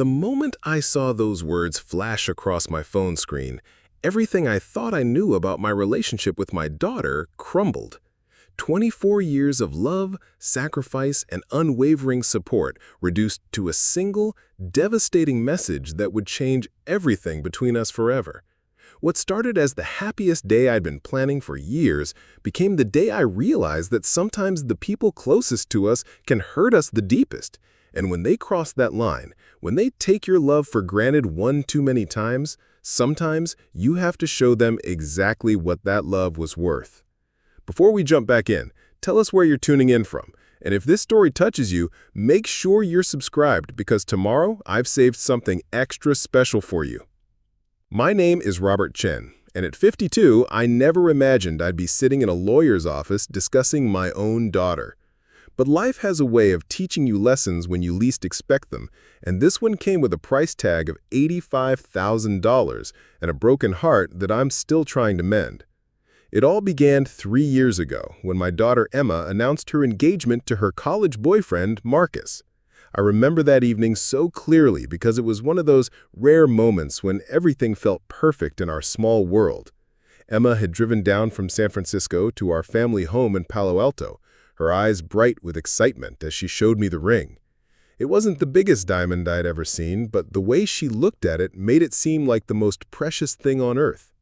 The moment I saw those words flash across my phone screen, everything I thought I knew about my relationship with my daughter crumbled. 24 years of love, sacrifice, and unwavering support reduced to a single, devastating message that would change everything between us forever. What started as the happiest day I'd been planning for years became the day I realized that sometimes the people closest to us can hurt us the deepest. And when they cross that line, when they take your love for granted one too many times, sometimes you have to show them exactly what that love was worth. Before we jump back in, tell us where you're tuning in from. And if this story touches you, make sure you're subscribed because tomorrow I've saved something extra special for you. My name is Robert Chen, and at 52, I never imagined I'd be sitting in a lawyer's office discussing my own daughter. But life has a way of teaching you lessons when you least expect them, and this one came with a price tag of $85,000 and a broken heart that I'm still trying to mend. It all began 3 years ago when my daughter Emma announced her engagement to her college boyfriend, Marcus. I remember that evening so clearly because it was one of those rare moments when everything felt perfect in our small world. Emma had driven down from San Francisco to our family home in Palo Alto, her eyes bright with excitement as she showed me the ring. It wasn't the biggest diamond I'd ever seen, but the way she looked at it made it seem like the most precious thing on earth.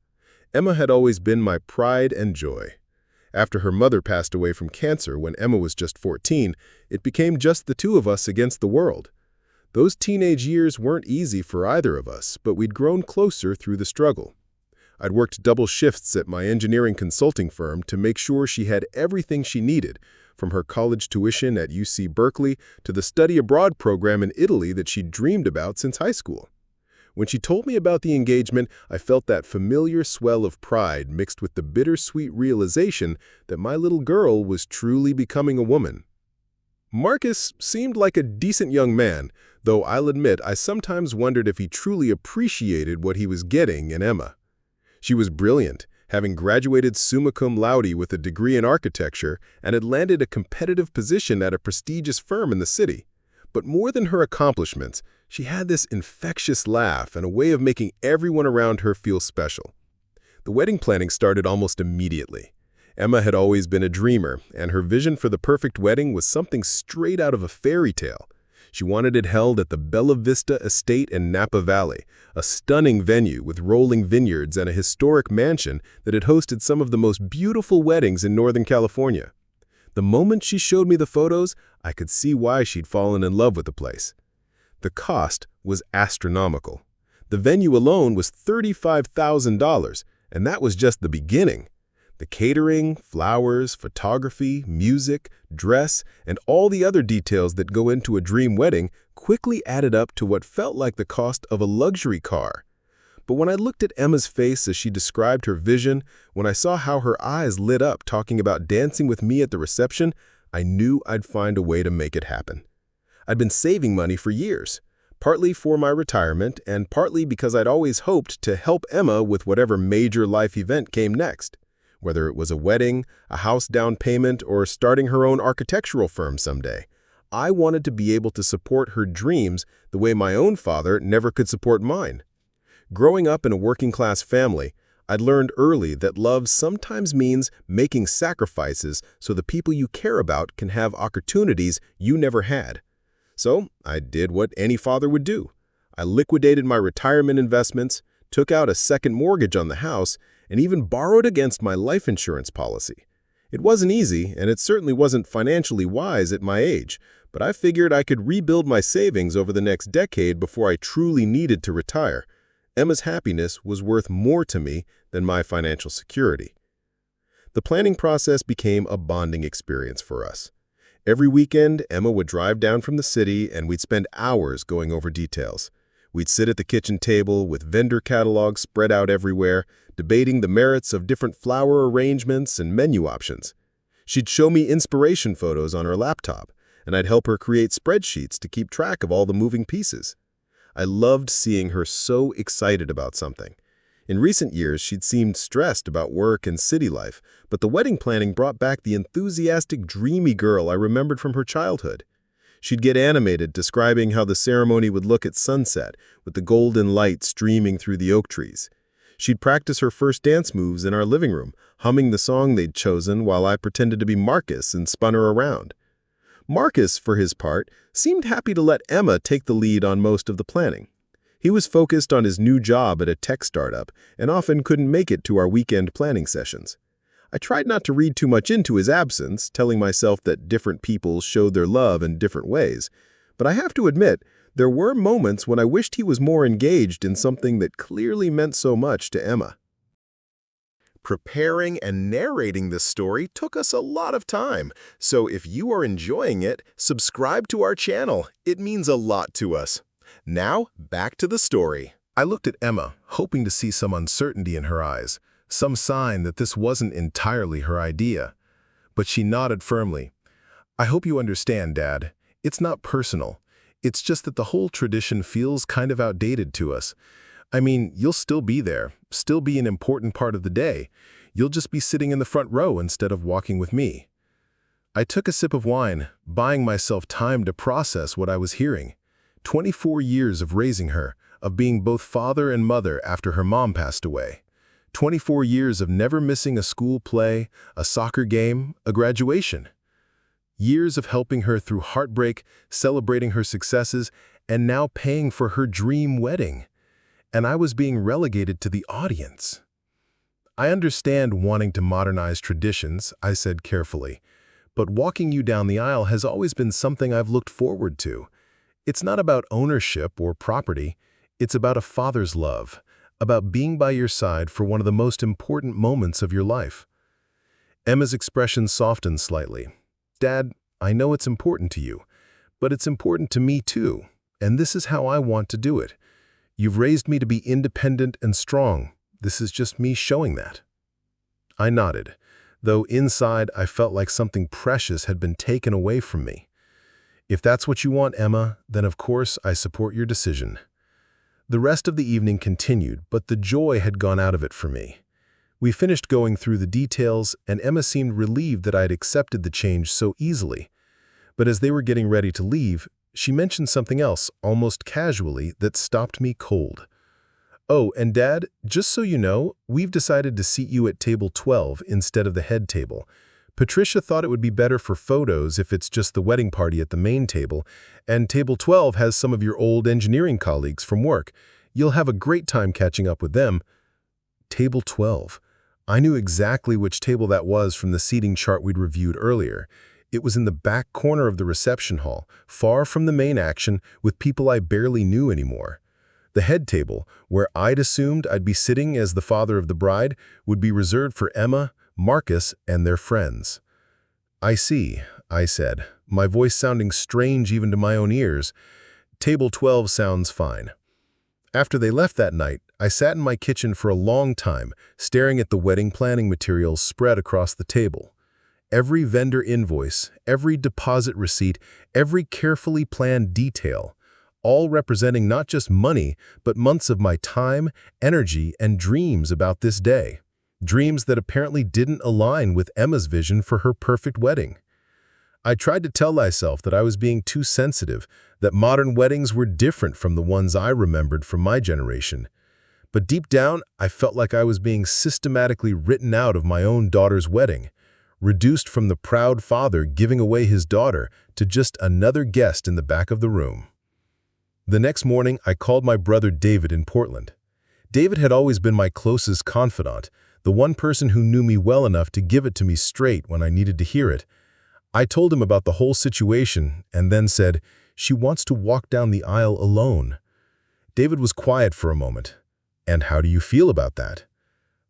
Emma had always been my pride and joy. After her mother passed away from cancer when Emma was just 14, it became just the two of us against the world. Those teenage years weren't easy for either of us, but we'd grown closer through the struggle. I'd worked double shifts at my engineering consulting firm to make sure she had everything she needed, from her college tuition at UC Berkeley to the study abroad program in Italy that she'd dreamed about since high school. When she told me about the engagement, I felt that familiar swell of pride mixed with the bittersweet realization that my little girl was truly becoming a woman. Marcus seemed like a decent young man, though I'll admit I sometimes wondered if he truly appreciated what he was getting in Emma. She was brilliant, having graduated summa cum laude with a degree in architecture and had landed a competitive position at a prestigious firm in the city. But more than her accomplishments, she had this infectious laugh and a way of making everyone around her feel special. The wedding planning started almost immediately. Emma had always been a dreamer, and her vision for the perfect wedding was something straight out of a fairy tale. She wanted it held at the Bella Vista Estate in Napa Valley, a stunning venue with rolling vineyards and a historic mansion that had hosted some of the most beautiful weddings in Northern California. The moment she showed me the photos, I could see why she'd fallen in love with the place. The cost was astronomical. The venue alone was $35,000, and that was just the beginning. The catering, flowers, photography, music, dress, and all the other details that go into a dream wedding quickly added up to what felt like the cost of a luxury car. But when I looked at Emma's face as she described her vision, when I saw how her eyes lit up talking about dancing with me at the reception, I knew I'd find a way to make it happen. I'd been saving money for years, partly for my retirement and partly because I'd always hoped to help Emma with whatever major life event came next, whether it was a wedding, a house down payment, or starting her own architectural firm someday. I wanted to be able to support her dreams the way my own father never could support mine. Growing up in a working-class family, I'd learned early that love sometimes means making sacrifices so the people you care about can have opportunities you never had. So I did what any father would do. I liquidated my retirement investments, took out a second mortgage on the house, and even borrowed against my life insurance policy. It wasn't easy, and it certainly wasn't financially wise at my age, but I figured I could rebuild my savings over the next decade before I truly needed to retire. Emma's happiness was worth more to me than my financial security. The planning process became a bonding experience for us. Every weekend, Emma would drive down from the city and we'd spend hours going over details. We'd sit at the kitchen table with vendor catalogs spread out everywhere, debating the merits of different flower arrangements and menu options. She'd show me inspiration photos on her laptop, and I'd help her create spreadsheets to keep track of all the moving pieces. I loved seeing her so excited about something. In recent years, she'd seemed stressed about work and city life, but the wedding planning brought back the enthusiastic, dreamy girl I remembered from her childhood. She'd get animated, describing how the ceremony would look at sunset, with the golden light streaming through the oak trees. She'd practice her first dance moves in our living room, humming the song they'd chosen while I pretended to be Marcus and spun her around. Marcus, for his part, seemed happy to let Emma take the lead on most of the planning. He was focused on his new job at a tech startup and often couldn't make it to our weekend planning sessions. I tried not to read too much into his absence, telling myself that different people showed their love in different ways. But I have to admit, there were moments when I wished he was more engaged in something that clearly meant so much to Emma. Preparing and narrating this story took us a lot of time, so if you are enjoying it, subscribe to our channel. It means a lot to us. Now, back to the story. I looked at Emma, hoping to see some uncertainty in her eyes, some sign that this wasn't entirely her idea. But she nodded firmly. "I hope you understand, Dad. It's not personal. It's just that the whole tradition feels kind of outdated to us. I mean, you'll still be there, still be an important part of the day. You'll just be sitting in the front row instead of walking with me." I took a sip of wine, buying myself time to process what I was hearing. 24 years of raising her, of being both father and mother after her mom passed away. 24 years of never missing a school play, a soccer game, a graduation. Years of helping her through heartbreak, celebrating her successes, and now paying for her dream wedding. And I was being relegated to the audience. "I understand wanting to modernize traditions," I said carefully, "but walking you down the aisle has always been something I've looked forward to. It's not about ownership or property. It's about a father's love, about being by your side for one of the most important moments of your life." Emma's expression softened slightly. "Dad, I know it's important to you, but it's important to me too, and this is how I want to do it. You've raised me to be independent and strong. This is just me showing that." I nodded, though inside I felt like something precious had been taken away from me. "If that's what you want, Emma, then of course I support your decision." The rest of the evening continued, but the joy had gone out of it for me. We finished going through the details, and Emma seemed relieved that I had accepted the change so easily. But as they were getting ready to leave, she mentioned something else, almost casually, that stopped me cold. "Oh, and Dad, just so you know, we've decided to seat you at table 12 instead of the head table. Patricia thought it would be better for photos if it's just the wedding party at the main table, and table 12 has some of your old engineering colleagues from work. You'll have a great time catching up with them." Table 12. I knew exactly which table that was from the seating chart we'd reviewed earlier. It was in the back corner of the reception hall, far from the main action, with people I barely knew anymore. The head table, where I'd assumed I'd be sitting as the father of the bride, would be reserved for Emma, Marcus, and their friends. "I see," I said, my voice sounding strange even to my own ears. "Table 12 sounds fine." After they left that night, I sat in my kitchen for a long time, staring at the wedding planning materials spread across the table. Every vendor invoice, every deposit receipt, every carefully planned detail, all representing not just money, but months of my time, energy, and dreams about this day. Dreams that apparently didn't align with Emma's vision for her perfect wedding. I tried to tell myself that I was being too sensitive, that modern weddings were different from the ones I remembered from my generation. But deep down, I felt like I was being systematically written out of my own daughter's wedding, reduced from the proud father giving away his daughter to just another guest in the back of the room. The next morning, I called my brother David in Portland. David had always been my closest confidant, the one person who knew me well enough to give it to me straight when I needed to hear it. I told him about the whole situation and then said, "She wants to walk down the aisle alone." David was quiet for a moment. "And how do you feel about that?"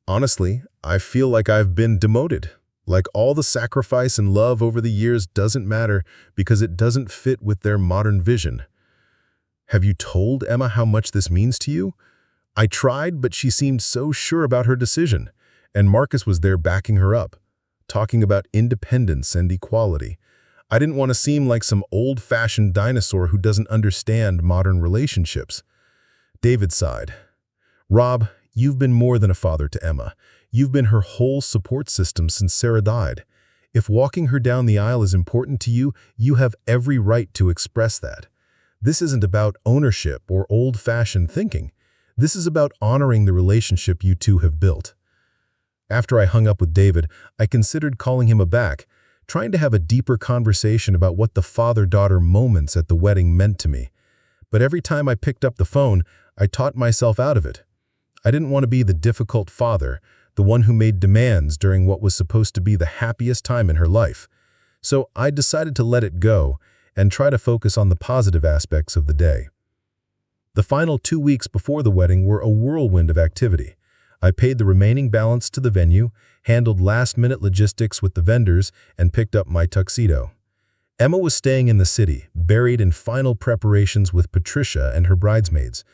"Honestly, I feel like I've been demoted. Like all the sacrifice and love over the years doesn't matter because it doesn't fit with their modern vision." "Have you told Emma how much this means to you?" I tried, but she seemed so sure about her decision, and Marcus was there backing her up, talking about independence and equality. I didn't want to seem like some old-fashioned dinosaur who doesn't understand modern relationships. David sighed. "Rob, you've been more than a father to Emma. You've been her whole support system since Sarah died. If walking her down the aisle is important to you, you have every right to express that. This isn't about ownership or old-fashioned thinking. This is about honoring the relationship you two have built. After I hung up with David, I considered calling him back, trying to have a deeper conversation about what the father-daughter moments at the wedding meant to me. But every time I picked up the phone, I taught myself out of it. I didn't want to be the difficult father, the one who made demands during what was supposed to be the happiest time in her life. So I decided to let it go and try to focus on the positive aspects of the day. The final 2 weeks before the wedding were a whirlwind of activity. I paid the remaining balance to the venue, handled last-minute logistics with the vendors, and picked up my tuxedo. Emma was staying in the city, buried in final preparations with Patricia and her bridesmaids.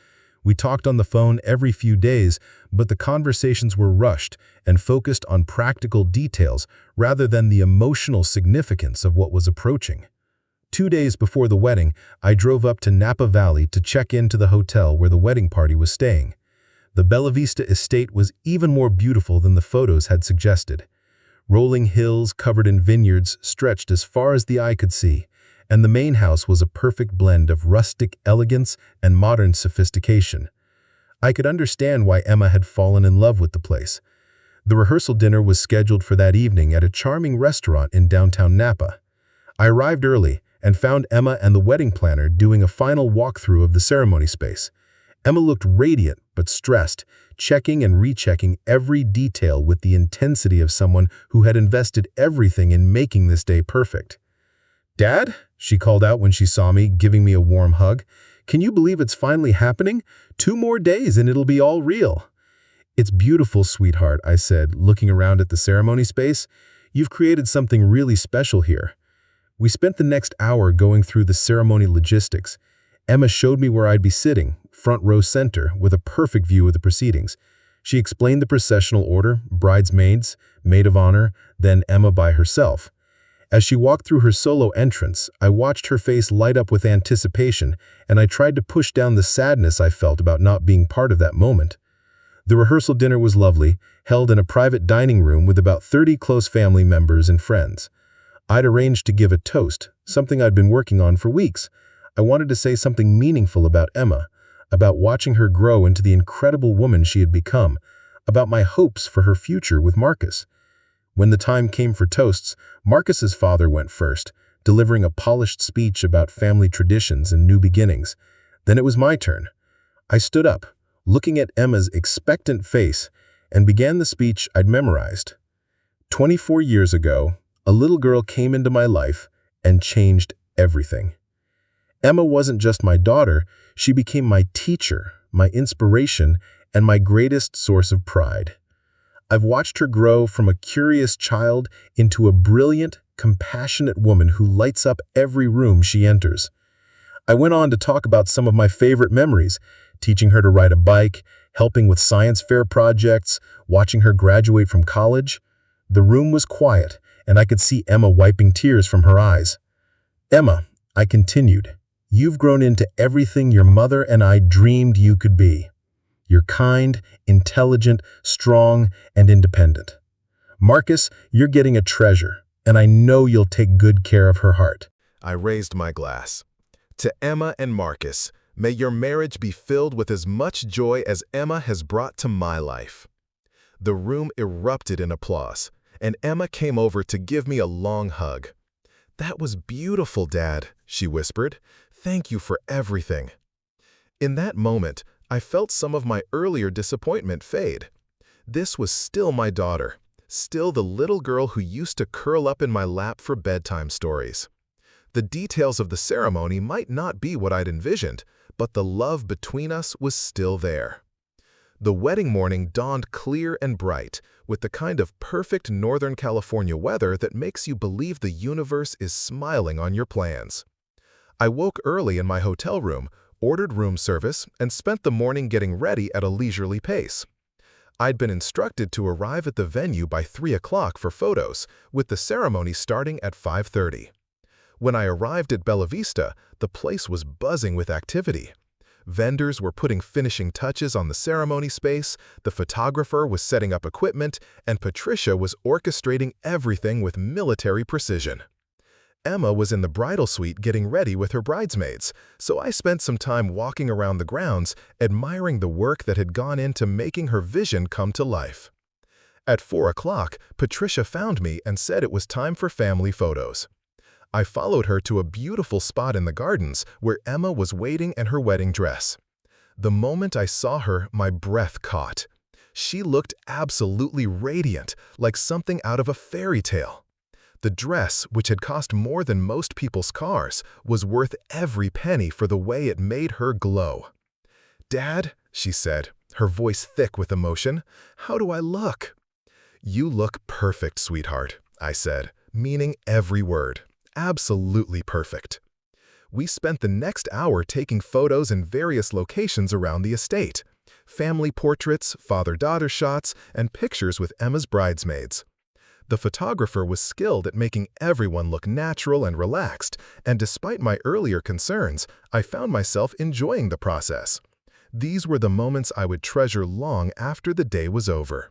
We talked on the phone every few days, but the conversations were rushed and focused on practical details rather than the emotional significance of what was approaching. 2 days before the wedding, I drove up to Napa Valley to check into the hotel where the wedding party was staying. The Bella Vista estate was even more beautiful than the photos had suggested. Rolling hills covered in vineyards stretched as far as the eye could see, and the main house was a perfect blend of rustic elegance and modern sophistication. I could understand why Emma had fallen in love with the place. The rehearsal dinner was scheduled for that evening at a charming restaurant in downtown Napa. I arrived early and found Emma and the wedding planner doing a final walkthrough of the ceremony space. Emma looked radiant but stressed, checking and rechecking every detail with the intensity of someone who had invested everything in making this day perfect. "Dad?" she called out when she saw me, giving me a warm hug. "Can you believe it's finally happening? 2 more days and it'll be all real." "It's beautiful, sweetheart," I said, looking around at the ceremony space. "You've created something really special here." We spent the next hour going through the ceremony logistics. Emma showed me where I'd be sitting, front row center, with a perfect view of the proceedings. She explained the processional order, bridesmaids, maid of honor, then Emma by herself. As she walked through her solo entrance, I watched her face light up with anticipation, and I tried to push down the sadness I felt about not being part of that moment. The rehearsal dinner was lovely, held in a private dining room with about 30 close family members and friends. I'd arranged to give a toast, something I'd been working on for weeks. I wanted to say something meaningful about Emma, about watching her grow into the incredible woman she had become, about my hopes for her future with Marcus. When the time came for toasts, Marcus's father went first, delivering a polished speech about family traditions and new beginnings. Then it was my turn. I stood up, looking at Emma's expectant face, and began the speech I'd memorized. 24 years ago, a little girl came into my life and changed everything. Emma wasn't just my daughter, she became my teacher, my inspiration, and my greatest source of pride. I've watched her grow from a curious child into a brilliant, compassionate woman who lights up every room she enters. I went on to talk about some of my favorite memories, teaching her to ride a bike, helping with science fair projects, watching her graduate from college. The room was quiet, and I could see Emma wiping tears from her eyes. "Emma," I continued, "you've grown into everything your mother and I dreamed you could be. You're kind, intelligent, strong, and independent. Marcus, you're getting a treasure, and I know you'll take good care of her heart." I raised my glass. To Emma and Marcus, may your marriage be filled with as much joy as Emma has brought to my life. The room erupted in applause, and Emma came over to give me a long hug. "That was beautiful, Dad," she whispered. "Thank you for everything." In that moment, I felt some of my earlier disappointment fade. This was still my daughter, still the little girl who used to curl up in my lap for bedtime stories. The details of the ceremony might not be what I'd envisioned, but the love between us was still there. The wedding morning dawned clear and bright, with the kind of perfect Northern California weather that makes you believe the universe is smiling on your plans. I woke early in my hotel room, ordered room service, and spent the morning getting ready at a leisurely pace. I'd been instructed to arrive at the venue by 3 o'clock for photos, with the ceremony starting at 5:30. When I arrived at Bella Vista, the place was buzzing with activity. Vendors were putting finishing touches on the ceremony space, the photographer was setting up equipment, and Patricia was orchestrating everything with military precision. Emma was in the bridal suite getting ready with her bridesmaids, so I spent some time walking around the grounds, admiring the work that had gone into making her vision come to life. At 4 o'clock, Patricia found me and said it was time for family photos. I followed her to a beautiful spot in the gardens where Emma was waiting in her wedding dress. The moment I saw her, my breath caught. She looked absolutely radiant, like something out of a fairy tale. The dress, which had cost more than most people's cars, was worth every penny for the way it made her glow. "Dad," she said, her voice thick with emotion, "how do I look?" "You look perfect, sweetheart," I said, meaning every word. Absolutely perfect. We spent the next hour taking photos in various locations around the estate. Family portraits, father-daughter shots, and pictures with Emma's bridesmaids. The photographer was skilled at making everyone look natural and relaxed, and despite my earlier concerns, I found myself enjoying the process. These were the moments I would treasure long after the day was over.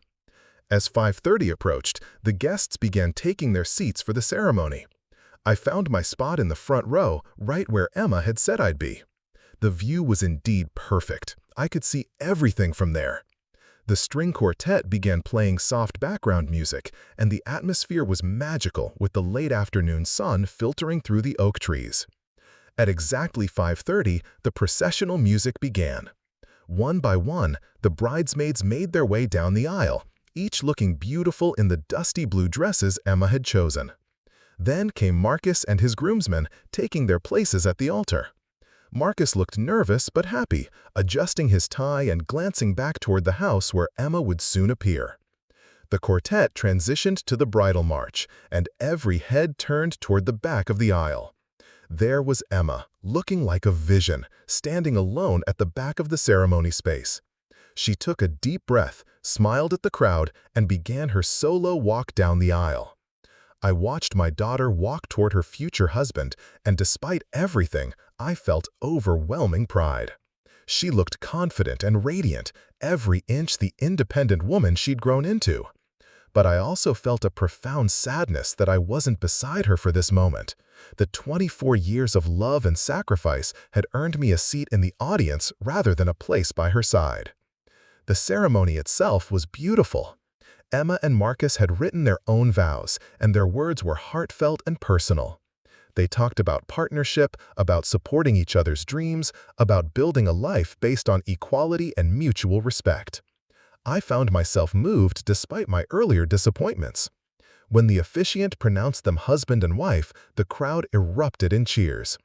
As 5:30 approached, the guests began taking their seats for the ceremony. I found my spot in the front row, right where Emma had said I'd be. The view was indeed perfect. I could see everything from there. The string quartet began playing soft background music, and the atmosphere was magical with the late afternoon sun filtering through the oak trees. At exactly 5:30, the processional music began. One by one, the bridesmaids made their way down the aisle, each looking beautiful in the dusty blue dresses Emma had chosen. Then came Marcus and his groomsmen, taking their places at the altar. Marcus looked nervous but happy, adjusting his tie and glancing back toward the house where Emma would soon appear. The quartet transitioned to the bridal march, and every head turned toward the back of the aisle. There was Emma, looking like a vision, standing alone at the back of the ceremony space. She took a deep breath, smiled at the crowd, and began her solo walk down the aisle. I watched my daughter walk toward her future husband, and despite everything, I felt overwhelming pride. She looked confident and radiant, every inch the independent woman she'd grown into. But I also felt a profound sadness that I wasn't beside her for this moment. The 24 years of love and sacrifice had earned me a seat in the audience rather than a place by her side. The ceremony itself was beautiful. Emma and Marcus had written their own vows, and their words were heartfelt and personal. They talked about partnership, about supporting each other's dreams, about building a life based on equality and mutual respect. I found myself moved despite my earlier disappointments. When the officiant pronounced them husband and wife, the crowd erupted in cheers.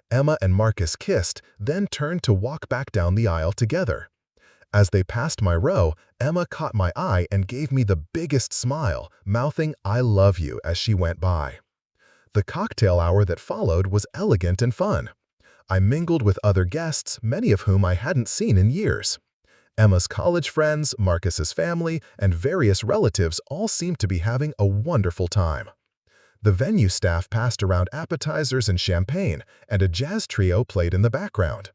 Emma and Marcus kissed, then turned to walk back down the aisle together. As they passed my row, Emma caught my eye and gave me the biggest smile, mouthing "I love you" as she went by. The cocktail hour that followed was elegant and fun. I mingled with other guests, many of whom I hadn't seen in years. Emma's college friends, Marcus's family, and various relatives all seemed to be having a wonderful time. The venue staff passed around appetizers and champagne, and a jazz trio played in the background.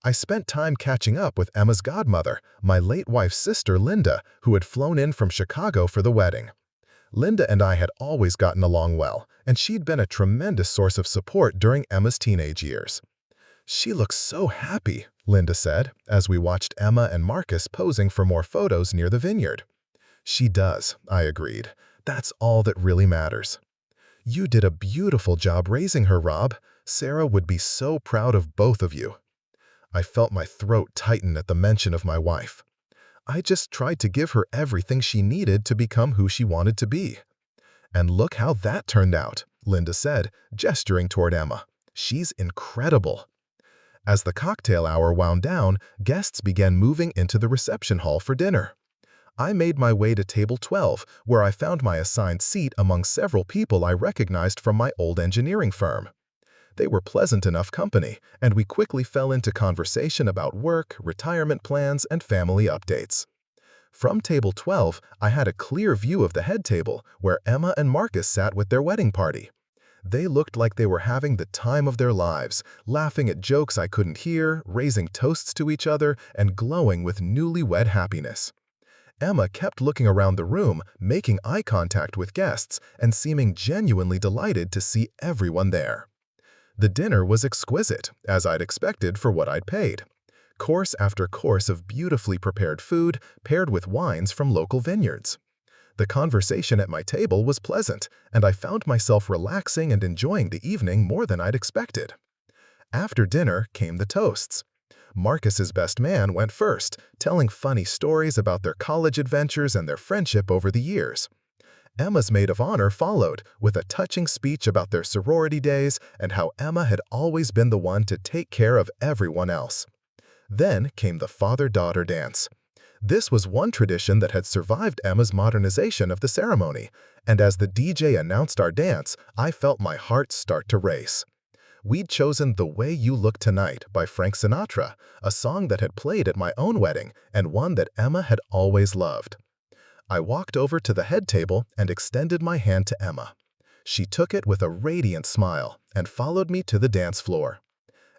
I spent time catching up with Emma's godmother, my late wife's sister Linda, who had flown in from Chicago for the wedding. Linda and I had always gotten along well, and she'd been a tremendous source of support during Emma's teenage years. "She looks so happy," Linda said, as we watched Emma and Marcus posing for more photos near the vineyard. "She does," I agreed. "That's all that really matters." "You did a beautiful job raising her, Rob. Sarah would be so proud of both of you." I felt my throat tighten at the mention of my wife. I just tried to give her everything she needed to become who she wanted to be. "And look how that turned out," Linda said, gesturing toward Emma. "She's incredible." As the cocktail hour wound down, guests began moving into the reception hall for dinner. I made my way to table 12, where I found my assigned seat among several people I recognized from my old engineering firm. They were pleasant enough company, and we quickly fell into conversation about work, retirement plans, and family updates. From table 12, I had a clear view of the head table, where Emma and Marcus sat with their wedding party. They looked like they were having the time of their lives, laughing at jokes I couldn't hear, raising toasts to each other, and glowing with newlywed happiness. Emma kept looking around the room, making eye contact with guests, and seeming genuinely delighted to see everyone there. The dinner was exquisite, as I'd expected for what I'd paid. Course after course of beautifully prepared food, paired with wines from local vineyards. The conversation at my table was pleasant, and I found myself relaxing and enjoying the evening more than I'd expected. After dinner came the toasts. Marcus's best man went first, telling funny stories about their college adventures and their friendship over the years. Emma's maid of honor followed, with a touching speech about their sorority days and how Emma had always been the one to take care of everyone else. Then came the father-daughter dance. This was one tradition that had survived Emma's modernization of the ceremony, and as the DJ announced our dance, I felt my heart start to race. We'd chosen The Way You Look Tonight by Frank Sinatra, a song that had played at my own wedding and one that Emma had always loved. I walked over to the head table and extended my hand to Emma. She took it with a radiant smile and followed me to the dance floor.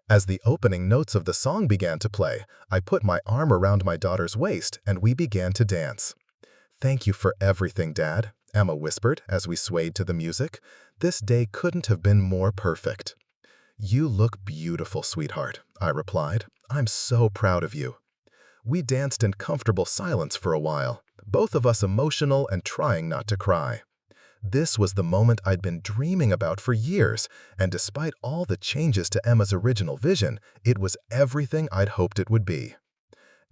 As the opening notes of the song began to play, I put my arm around my daughter's waist and we began to dance. "Thank you for everything, Dad," Emma whispered as we swayed to the music. "This day couldn't have been more perfect." "You look beautiful, sweetheart," I replied. "I'm so proud of you." We danced in comfortable silence for a while, both of us emotional and trying not to cry. This was the moment I'd been dreaming about for years, and despite all the changes to Emma's original vision, it was everything I'd hoped it would be.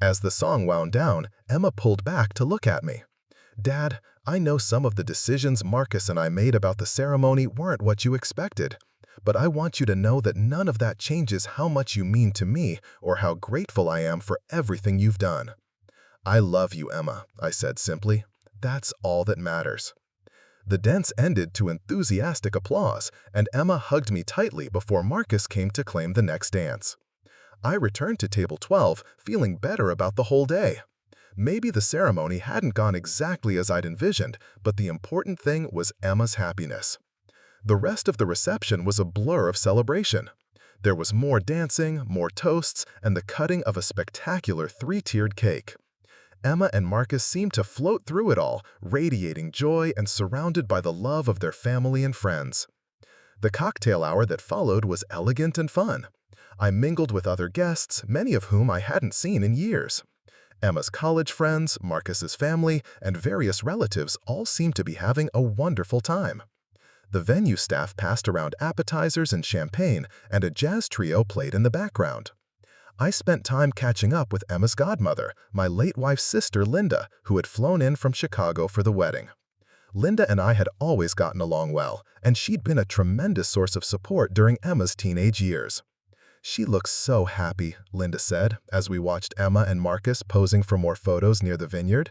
As the song wound down, Emma pulled back to look at me. "Dad, I know some of the decisions Marcus and I made about the ceremony weren't what you expected, but I want you to know that none of that changes how much you mean to me or how grateful I am for everything you've done." "I love you, Emma," I said simply. "That's all that matters." The dance ended to enthusiastic applause, and Emma hugged me tightly before Marcus came to claim the next dance. I returned to table 12, feeling better about the whole day. Maybe the ceremony hadn't gone exactly as I'd envisioned, but the important thing was Emma's happiness. The rest of the reception was a blur of celebration. There was more dancing, more toasts, and the cutting of a spectacular three-tiered cake. Emma and Marcus seemed to float through it all, radiating joy and surrounded by the love of their family and friends. The cocktail hour that followed was elegant and fun. I mingled with other guests, many of whom I hadn't seen in years. Emma's college friends, Marcus's family, and various relatives all seemed to be having a wonderful time. The venue staff passed around appetizers and champagne, and a jazz trio played in the background. I spent time catching up with Emma's godmother, my late wife's sister Linda, who had flown in from Chicago for the wedding. Linda and I had always gotten along well, and she'd been a tremendous source of support during Emma's teenage years. "She looks so happy," Linda said, as we watched Emma and Marcus posing for more photos near the vineyard.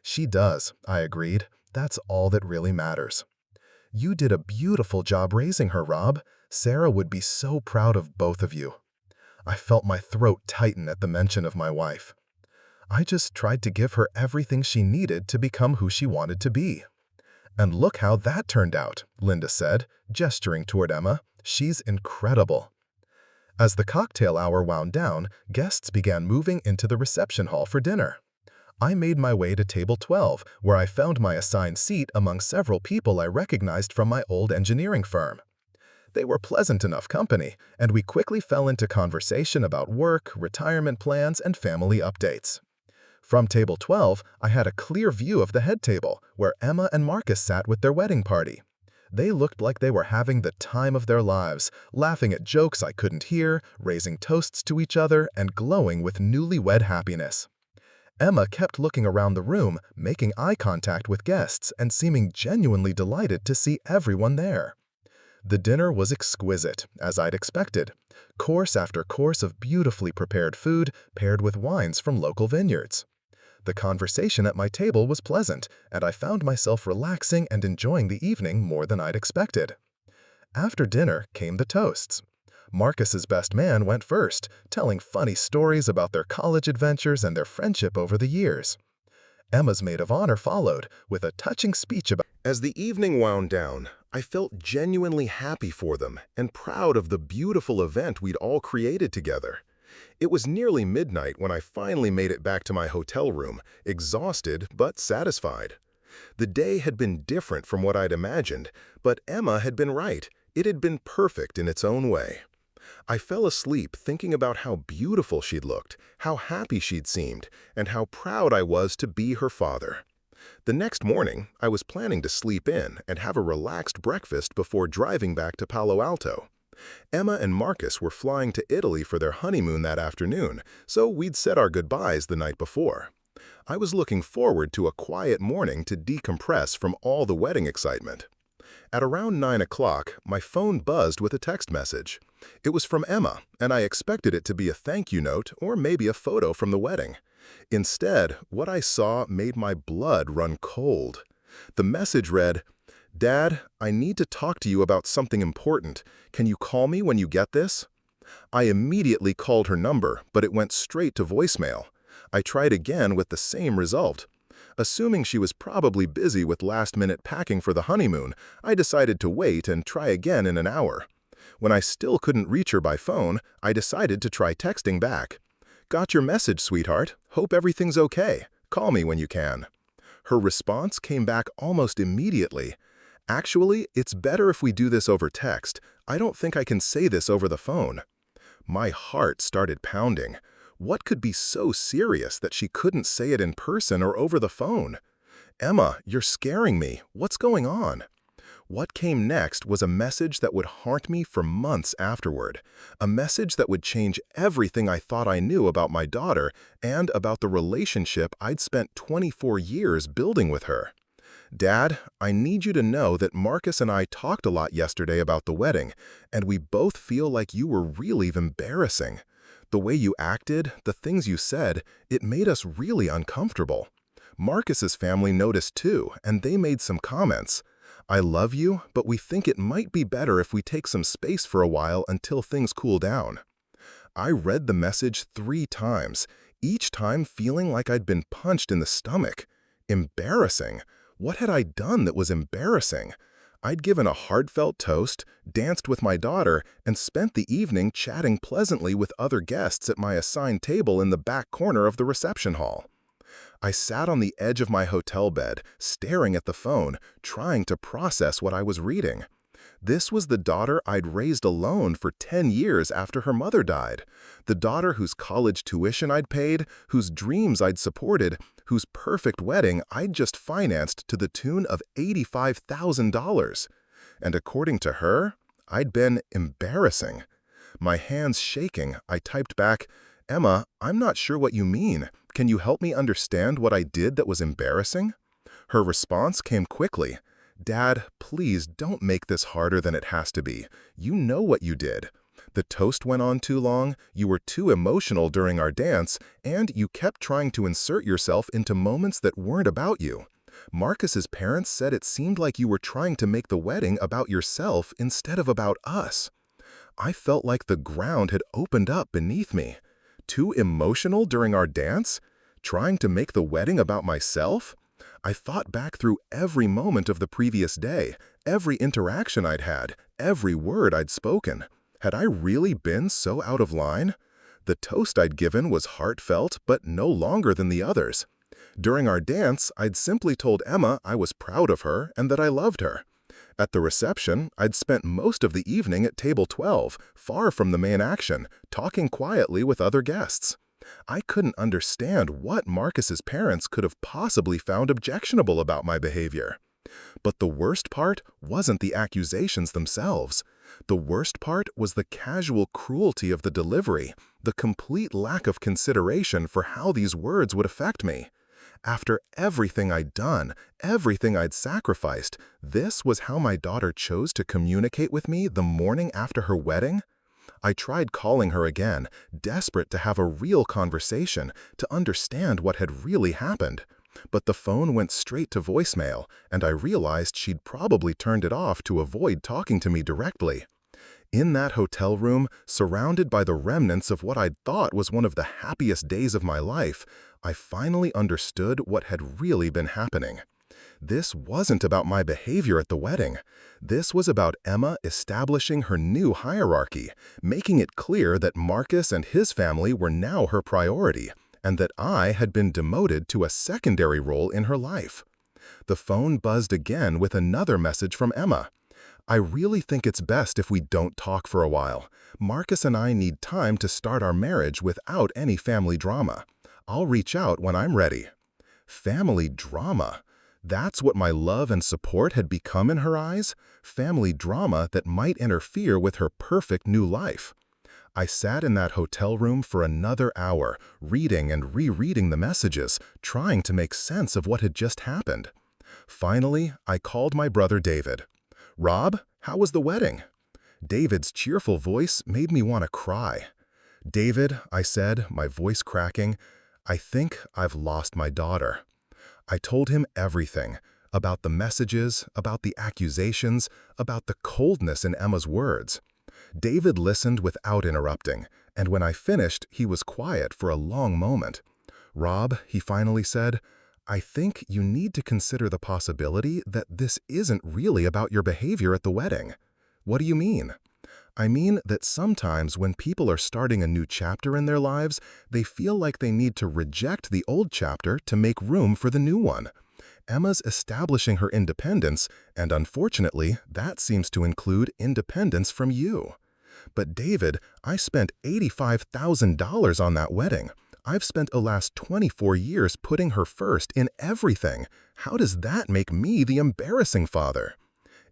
"She does," I agreed. "That's all that really matters." "You did a beautiful job raising her, Rob. Sarah would be so proud of both of you." I felt my throat tighten at the mention of my wife. "I just tried to give her everything she needed to become who she wanted to be." "And look how that turned out," Linda said, gesturing toward Emma. "She's incredible." As the cocktail hour wound down, guests began moving into the reception hall for dinner. I made my way to table 12, where I found my assigned seat among several people I recognized from my old engineering firm. They were pleasant enough company, and we quickly fell into conversation about work, retirement plans, and family updates. From table 12, I had a clear view of the head table, where Emma and Marcus sat with their wedding party. They looked like they were having the time of their lives, laughing at jokes I couldn't hear, raising toasts to each other, and glowing with newlywed happiness. Emma kept looking around the room, making eye contact with guests, and seeming genuinely delighted to see everyone there. The dinner was exquisite, as I'd expected. Course after course of beautifully prepared food, paired with wines from local vineyards. The conversation at my table was pleasant, and I found myself relaxing and enjoying the evening more than I'd expected. After dinner came the toasts. Marcus's best man went first, telling funny stories about their college adventures and their friendship over the years. Emma's maid of honor followed, with a touching speech about... As the evening wound down, I felt genuinely happy for them and proud of the beautiful event we'd all created together. It was nearly midnight when I finally made it back to my hotel room, exhausted but satisfied. The day had been different from what I'd imagined, but Emma had been right. It had been perfect in its own way. I fell asleep thinking about how beautiful she'd looked, how happy she'd seemed, and how proud I was to be her father. The next morning, I was planning to sleep in and have a relaxed breakfast before driving back to Palo Alto. Emma and Marcus were flying to Italy for their honeymoon that afternoon, so we'd said our goodbyes the night before. I was looking forward to a quiet morning to decompress from all the wedding excitement. At around 9 o'clock, my phone buzzed with a text message. It was from Emma, and I expected it to be a thank you note or maybe a photo from the wedding. Instead, what I saw made my blood run cold. The message read, "Dad, I need to talk to you about something important. Can you call me when you get this?" I immediately called her number, but it went straight to voicemail. I tried again with the same result. Assuming she was probably busy with last-minute packing for the honeymoon, I decided to wait and try again in an hour. When I still couldn't reach her by phone, I decided to try texting back. "Got your message, sweetheart. Hope everything's okay. Call me when you can." Her response came back almost immediately. "Actually, it's better if we do this over text. I don't think I can say this over the phone." My heart started pounding. What could be so serious that she couldn't say it in person or over the phone? "Emma, you're scaring me. What's going on?" What came next was a message that would haunt me for months afterward, a message that would change everything I thought I knew about my daughter and about the relationship I'd spent 24 years building with her. "Dad, I need you to know that Marcus and I talked a lot yesterday about the wedding, and we both feel like you were really embarrassing. The way you acted, the things you said, it made us really uncomfortable. Marcus's family noticed too, and they made some comments. I love you, but we think it might be better if we take some space for a while until things cool down." I read the message 3 times, each time feeling like I'd been punched in the stomach. Embarrassing. What had I done that was embarrassing? I'd given a heartfelt toast, danced with my daughter, and spent the evening chatting pleasantly with other guests at my assigned table in the back corner of the reception hall. I sat on the edge of my hotel bed, staring at the phone, trying to process what I was reading. This was the daughter I'd raised alone for 10 years after her mother died. The daughter whose college tuition I'd paid, whose dreams I'd supported, whose perfect wedding I'd just financed to the tune of $85,000. And according to her, I'd been embarrassing. My hands shaking, I typed back, "Emma, I'm not sure what you mean. Can you help me understand what I did that was embarrassing?" Her response came quickly. "Dad, please don't make this harder than it has to be. You know what you did. The toast went on too long, you were too emotional during our dance, and you kept trying to insert yourself into moments that weren't about you. Marcus's parents said it seemed like you were trying to make the wedding about yourself instead of about us." I felt like the ground had opened up beneath me. Too emotional during our dance? Trying to make the wedding about myself? I thought back through every moment of the previous day, every interaction I'd had, every word I'd spoken. Had I really been so out of line? The toast I'd given was heartfelt, but no longer than the others. During our dance, I'd simply told Emma I was proud of her and that I loved her. At the reception, I'd spent most of the evening at table 12, far from the main action, talking quietly with other guests. I couldn't understand what Marcus's parents could have possibly found objectionable about my behavior. But the worst part wasn't the accusations themselves. The worst part was the casual cruelty of the delivery, the complete lack of consideration for how these words would affect me. After everything I'd done, everything I'd sacrificed, this was how my daughter chose to communicate with me the morning after her wedding? I tried calling her again, desperate to have a real conversation, to understand what had really happened. But the phone went straight to voicemail, and I realized she'd probably turned it off to avoid talking to me directly. In that hotel room, surrounded by the remnants of what I'd thought was one of the happiest days of my life, I finally understood what had really been happening. This wasn't about my behavior at the wedding. This was about Emma establishing her new hierarchy, making it clear that Marcus and his family were now her priority, and that I had been demoted to a secondary role in her life. The phone buzzed again with another message from Emma. "I really think it's best if we don't talk for a while. Marcus and I need time to start our marriage without any family drama. I'll reach out when I'm ready." Family drama. That's what my love and support had become in her eyes? Family drama that might interfere with her perfect new life. I sat in that hotel room for another hour, reading and rereading the messages, trying to make sense of what had just happened. Finally, I called my brother David. "Rob, how was the wedding?" David's cheerful voice made me want to cry. "David," I said, my voice cracking, "I think I've lost my daughter." I told him everything, about the messages, about the accusations, about the coldness in Emma's words. David listened without interrupting, and when I finished, he was quiet for a long moment. "Rob," he finally said, "I think you need to consider the possibility that this isn't really about your behavior at the wedding." "What do you mean?" "I mean that sometimes when people are starting a new chapter in their lives, they feel like they need to reject the old chapter to make room for the new one. Emma's establishing her independence, and unfortunately, that seems to include independence from you." "But David, I spent $85,000 on that wedding. I've spent the last 24 years putting her first in everything. How does that make me the embarrassing father?"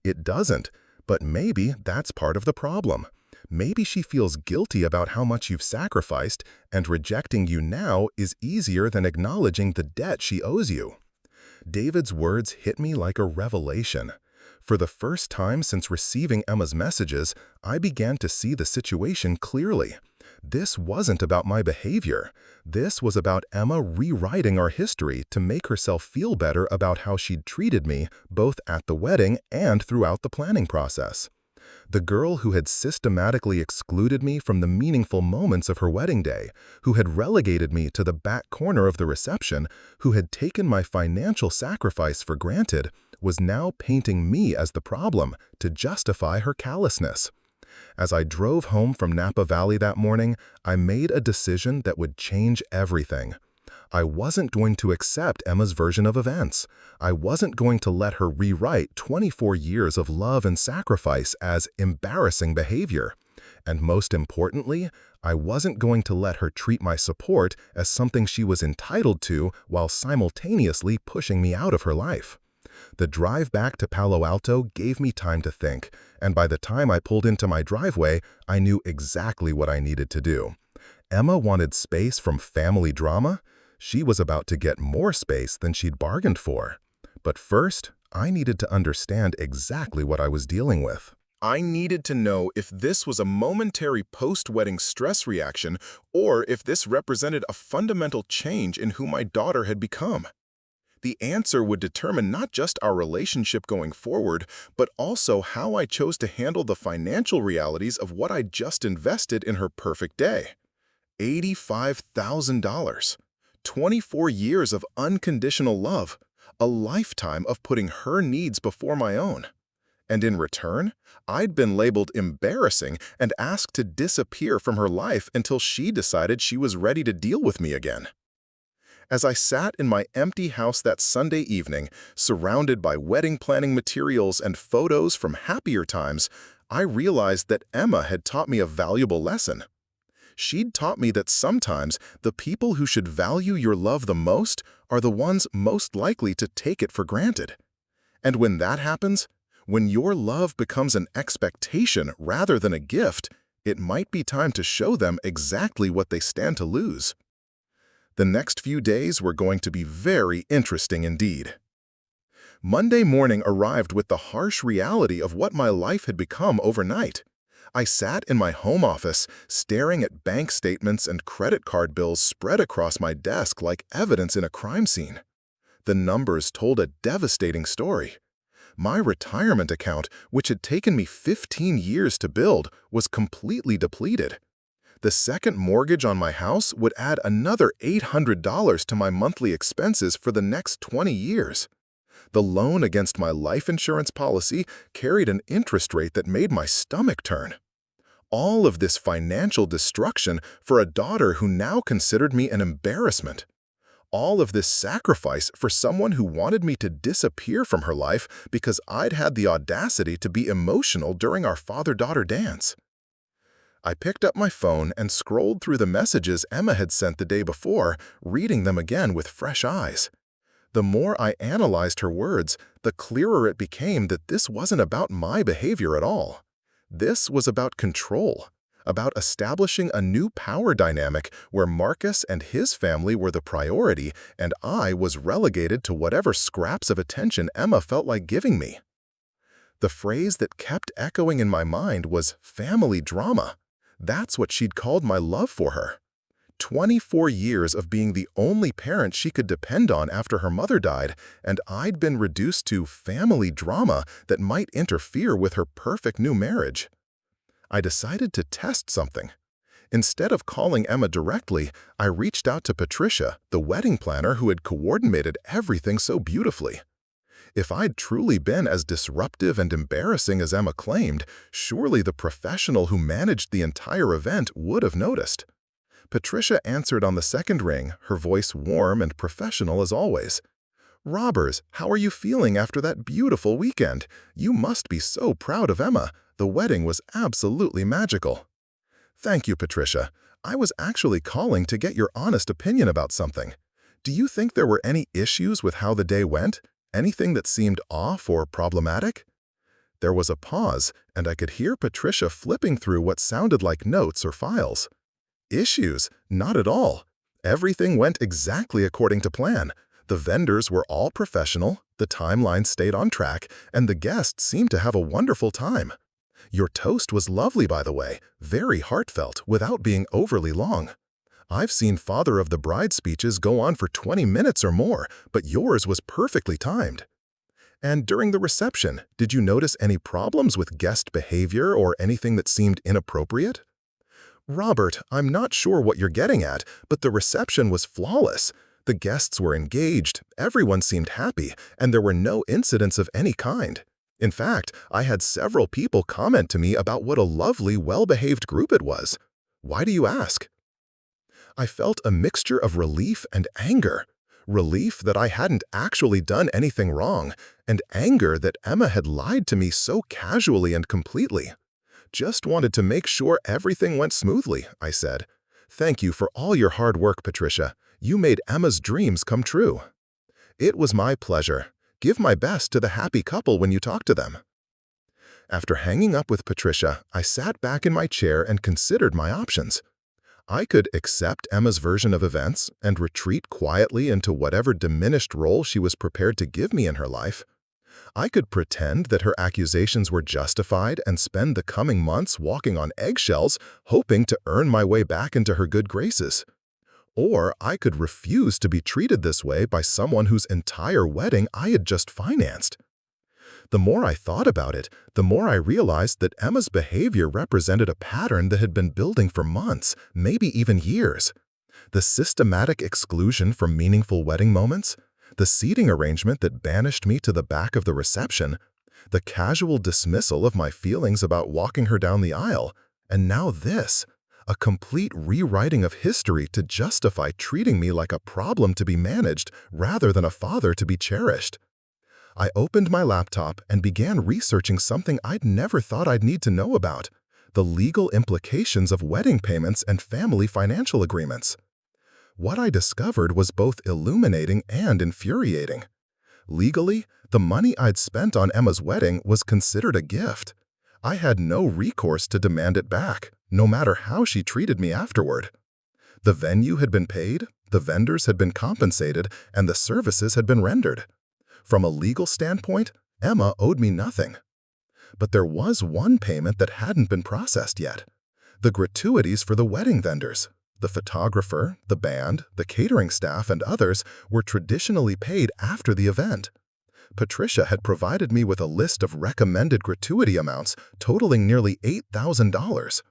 "It doesn't, but maybe that's part of the problem. Maybe she feels guilty about how much you've sacrificed, and rejecting you now is easier than acknowledging the debt she owes you." David's words hit me like a revelation. For the first time since receiving Emma's messages, I began to see the situation clearly. This wasn't about my behavior. This was about Emma rewriting our history to make herself feel better about how she'd treated me, both at the wedding and throughout the planning process. The girl who had systematically excluded me from the meaningful moments of her wedding day, who had relegated me to the back corner of the reception, who had taken my financial sacrifice for granted, was now painting me as the problem to justify her callousness. As I drove home from Napa Valley that morning, I made a decision that would change everything. I wasn't going to accept Emma's version of events. I wasn't going to let her rewrite 24 years of love and sacrifice as embarrassing behavior. And most importantly, I wasn't going to let her treat my support as something she was entitled to while simultaneously pushing me out of her life. The drive back to Palo Alto gave me time to think, and by the time I pulled into my driveway, I knew exactly what I needed to do. Emma wanted space from family drama. She was about to get more space than she'd bargained for. But first, I needed to understand exactly what I was dealing with. I needed to know if this was a momentary post-wedding stress reaction or if this represented a fundamental change in who my daughter had become. The answer would determine not just our relationship going forward, but also how I chose to handle the financial realities of what I'd just invested in her perfect day. $85,000. 24 years of unconditional love. A lifetime of putting her needs before my own. And in return, I'd been labeled embarrassing and asked to disappear from her life until she decided she was ready to deal with me again. As I sat in my empty house that Sunday evening, surrounded by wedding planning materials and photos from happier times, I realized that Emma had taught me a valuable lesson. She'd taught me that sometimes the people who should value your love the most are the ones most likely to take it for granted. And when that happens, when your love becomes an expectation rather than a gift, it might be time to show them exactly what they stand to lose. The next few days were going to be very interesting indeed. Monday morning arrived with the harsh reality of what my life had become overnight. I sat in my home office, staring at bank statements and credit card bills spread across my desk like evidence in a crime scene. The numbers told a devastating story. My retirement account, which had taken me 15 years to build, was completely depleted. The second mortgage on my house would add another $800 to my monthly expenses for the next 20 years. The loan against my life insurance policy carried an interest rate that made my stomach turn. All of this financial destruction for a daughter who now considered me an embarrassment. All of this sacrifice for someone who wanted me to disappear from her life because I'd had the audacity to be emotional during our father-daughter dance. I picked up my phone and scrolled through the messages Emma had sent the day before, reading them again with fresh eyes. The more I analyzed her words, the clearer it became that this wasn't about my behavior at all. This was about control, about establishing a new power dynamic where Marcus and his family were the priority and I was relegated to whatever scraps of attention Emma felt like giving me. The phrase that kept echoing in my mind was family drama. That's what she'd called my love for her. 24 years of being the only parent she could depend on after her mother died, and I'd been reduced to family drama that might interfere with her perfect new marriage. I decided to test something. Instead of calling Emma directly, I reached out to Patricia, the wedding planner who had coordinated everything so beautifully. If I'd truly been as disruptive and embarrassing as Emma claimed, surely the professional who managed the entire event would have noticed. Patricia answered on the second ring, her voice warm and professional as always. "Robbers, how are you feeling after that beautiful weekend? You must be so proud of Emma. The wedding was absolutely magical." "Thank you, Patricia. I was actually calling to get your honest opinion about something. Do you think there were any issues with how the day went? Anything that seemed off or problematic?" There was a pause, and I could hear Patricia flipping through what sounded like notes or files. "Issues? Not at all. Everything went exactly according to plan. The vendors were all professional, the timeline stayed on track, and the guests seemed to have a wonderful time. Your toast was lovely, by the way, very heartfelt, without being overly long. I've seen father of the bride speeches go on for 20 minutes or more, but yours was perfectly timed. And during the reception, did you notice any problems with guest behavior or anything that seemed inappropriate?" "Robert, I'm not sure what you're getting at, but the reception was flawless. The guests were engaged, everyone seemed happy, and there were no incidents of any kind. In fact, I had several people comment to me about what a lovely, well-behaved group it was. Why do you ask?" I felt a mixture of relief and anger. Relief that I hadn't actually done anything wrong, and anger that Emma had lied to me so casually and completely. "Just wanted to make sure everything went smoothly," I said. "Thank you for all your hard work, Patricia. You made Emma's dreams come true." "It was my pleasure. Give my best to the happy couple when you talk to them." After hanging up with Patricia, I sat back in my chair and considered my options. I could accept Emma's version of events and retreat quietly into whatever diminished role she was prepared to give me in her life. I could pretend that her accusations were justified and spend the coming months walking on eggshells, hoping to earn my way back into her good graces. Or I could refuse to be treated this way by someone whose entire wedding I had just financed. The more I thought about it, the more I realized that Emma's behavior represented a pattern that had been building for months, maybe even years. The systematic exclusion from meaningful wedding moments, the seating arrangement that banished me to the back of the reception, the casual dismissal of my feelings about walking her down the aisle, and now this, a complete rewriting of history to justify treating me like a problem to be managed rather than a father to be cherished. I opened my laptop and began researching something I'd never thought I'd need to know about: the legal implications of wedding payments and family financial agreements. What I discovered was both illuminating and infuriating. Legally, the money I'd spent on Emma's wedding was considered a gift. I had no recourse to demand it back, no matter how she treated me afterward. The venue had been paid, the vendors had been compensated, and the services had been rendered. From a legal standpoint, Emma owed me nothing. But there was one payment that hadn't been processed yet: the gratuities for the wedding vendors. The photographer, the band, the catering staff, and others were traditionally paid after the event. Patricia had provided me with a list of recommended gratuity amounts totaling nearly $8,000,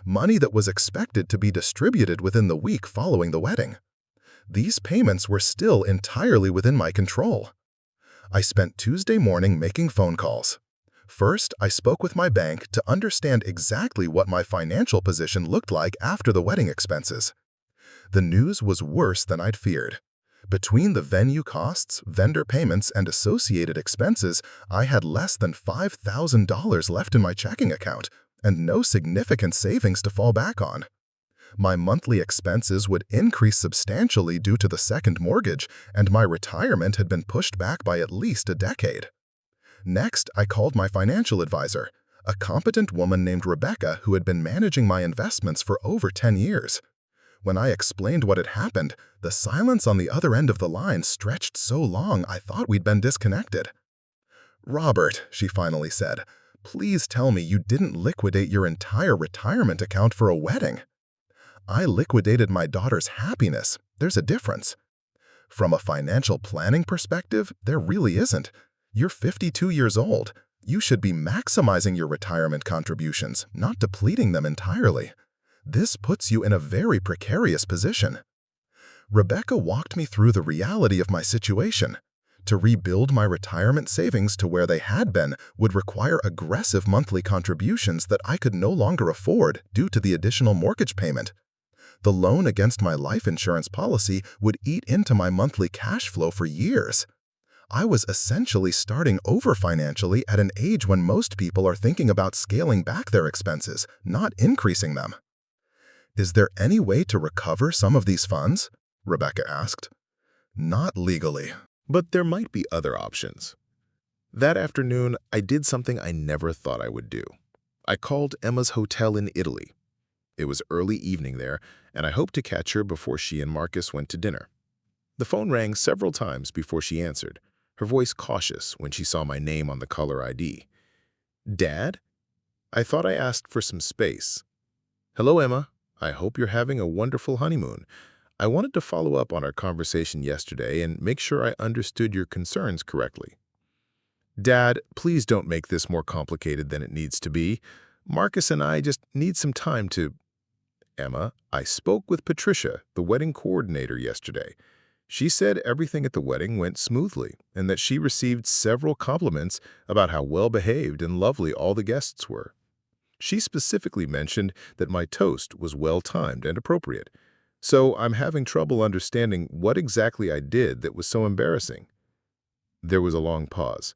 money that was expected to be distributed within the week following the wedding. These payments were still entirely within my control. I spent Tuesday morning making phone calls. First, I spoke with my bank to understand exactly what my financial position looked like after the wedding expenses. The news was worse than I'd feared. Between the venue costs, vendor payments, and associated expenses, I had less than $5,000 left in my checking account and no significant savings to fall back on. My monthly expenses would increase substantially due to the second mortgage, and my retirement had been pushed back by at least a decade. Next, I called my financial advisor, a competent woman named Rebecca who had been managing my investments for over 10 years. When I explained what had happened, the silence on the other end of the line stretched so long I thought we'd been disconnected. "Robert," she finally said, "please tell me you didn't liquidate your entire retirement account for a wedding." "I liquidated my daughter's happiness. There's a difference." "From a financial planning perspective, there really isn't. You're 52 years old. You should be maximizing your retirement contributions, not depleting them entirely. This puts you in a very precarious position." Rebecca walked me through the reality of my situation. To rebuild my retirement savings to where they had been would require aggressive monthly contributions that I could no longer afford due to the additional mortgage payment. The loan against my life insurance policy would eat into my monthly cash flow for years. I was essentially starting over financially at an age when most people are thinking about scaling back their expenses, not increasing them. "Is there any way to recover some of these funds?" Rebecca asked. "Not legally." But there might be other options. That afternoon, I did something I never thought I would do. I called Emma's hotel in Italy. It was early evening there, and I hoped to catch her before she and Marcus went to dinner. The phone rang several times before she answered, her voice cautious when she saw my name on the caller ID. "Dad?" I thought I asked for some space. "Hello, Emma. I hope you're having a wonderful honeymoon. I wanted to follow up on our conversation yesterday and make sure I understood your concerns correctly." "Dad, please don't make this more complicated than it needs to be. Marcus and I just need some time to—" "Emma, I spoke with Patricia, the wedding coordinator, yesterday. She said everything at the wedding went smoothly and that she received several compliments about how well-behaved and lovely all the guests were. She specifically mentioned that my toast was well-timed and appropriate. So I'm having trouble understanding what exactly I did that was so embarrassing." There was a long pause.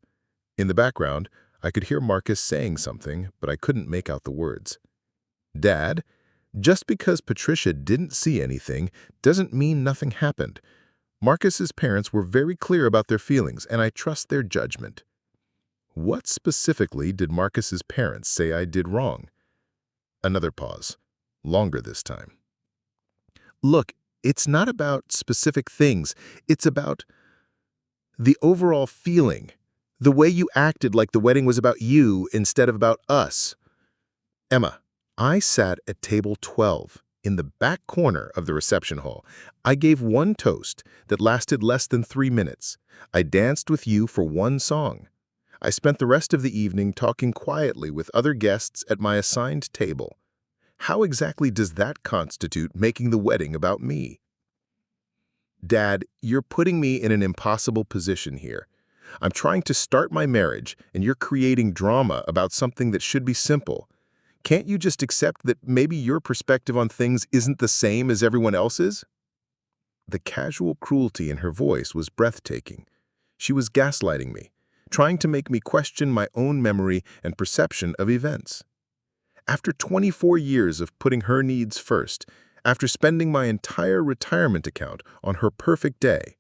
In the background, I could hear Marcus saying something, but I couldn't make out the words. "Dad, just because Patricia didn't see anything doesn't mean nothing happened. Marcus's parents were very clear about their feelings, and I trust their judgment." "What specifically did Marcus's parents say I did wrong?" Another pause, longer this time. "Look, it's not about specific things. It's about the overall feeling. The way you acted like the wedding was about you instead of about us." "Emma, I sat at table 12 in the back corner of the reception hall. I gave one toast that lasted less than 3 minutes. I danced with you for one song. I spent the rest of the evening talking quietly with other guests at my assigned table. How exactly does that constitute making the wedding about me?" "Dad, you're putting me in an impossible position here. I'm trying to start my marriage, and you're creating drama about something that should be simple. Can't you just accept that maybe your perspective on things isn't the same as everyone else's?" The casual cruelty in her voice was breathtaking. She was gaslighting me, trying to make me question my own memory and perception of events. After 24 years of putting her needs first, after spending my entire retirement account on her perfect day,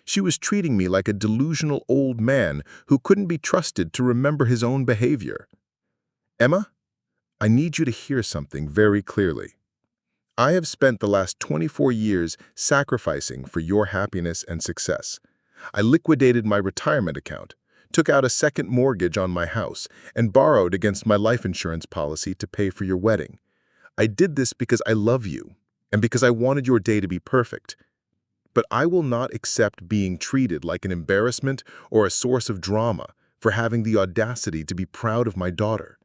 she was treating me like a delusional old man who couldn't be trusted to remember his own behavior. "Emma, I need you to hear something very clearly. I have spent the last 24 years sacrificing for your happiness and success. I liquidated my retirement account, took out a second mortgage on my house, and borrowed against my life insurance policy to pay for your wedding. I did this because I love you and because I wanted your day to be perfect. But I will not accept being treated like an embarrassment or a source of drama for having the audacity to be proud of my daughter.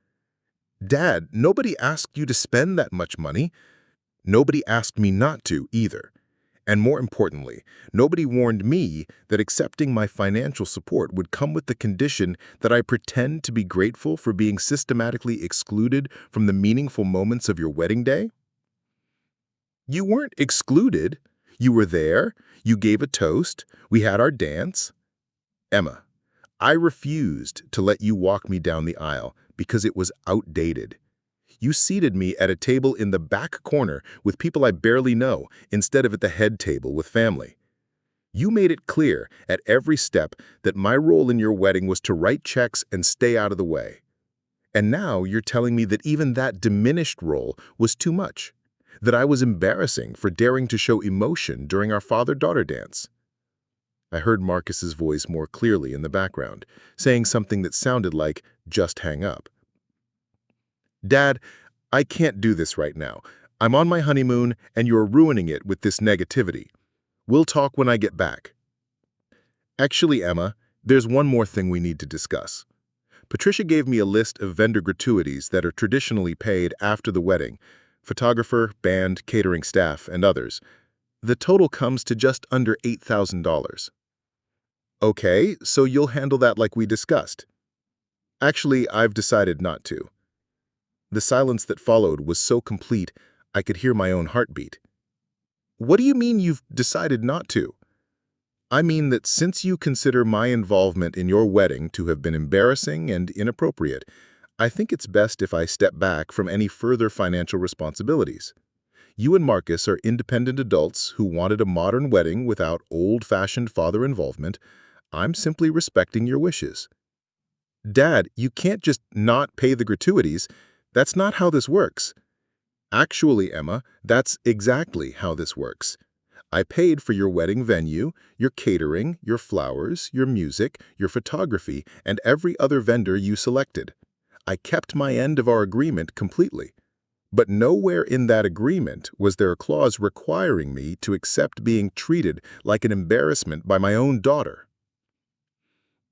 Dad, nobody asked you to spend that much money. Nobody asked me not to either. And more importantly, nobody warned me that accepting my financial support would come with the condition that I pretend to be grateful for being systematically excluded from the meaningful moments of your wedding day. You weren't excluded. You were there. You gave a toast. We had our dance. Emma, I refused to let you walk me down the aisle because it was outdated. You seated me at a table in the back corner with people I barely know instead of at the head table with family. You made it clear at every step that my role in your wedding was to write checks and stay out of the way. And now you're telling me that even that diminished role was too much, that I was embarrassing for daring to show emotion during our father-daughter dance. I heard Marcus's voice more clearly in the background, saying something that sounded like, "Just hang up." Dad, I can't do this right now. I'm on my honeymoon, and you're ruining it with this negativity. We'll talk when I get back. Actually, Emma, there's one more thing we need to discuss. Patricia gave me a list of vendor gratuities that are traditionally paid after the wedding: photographer, band, catering staff, and others. The total comes to just under $8,000. Okay, so you'll handle that like we discussed. Actually, I've decided not to. The silence that followed was so complete, I could hear my own heartbeat. What do you mean you've decided not to? I mean that since you consider my involvement in your wedding to have been embarrassing and inappropriate, I think it's best if I step back from any further financial responsibilities. You and Marcus are independent adults who wanted a modern wedding without old-fashioned father involvement. I'm simply respecting your wishes. Dad, you can't just not pay the gratuities. That's not how this works. Actually, Emma, that's exactly how this works. I paid for your wedding venue, your catering, your flowers, your music, your photography, and every other vendor you selected. I kept my end of our agreement completely. But nowhere in that agreement was there a clause requiring me to accept being treated like an embarrassment by my own daughter.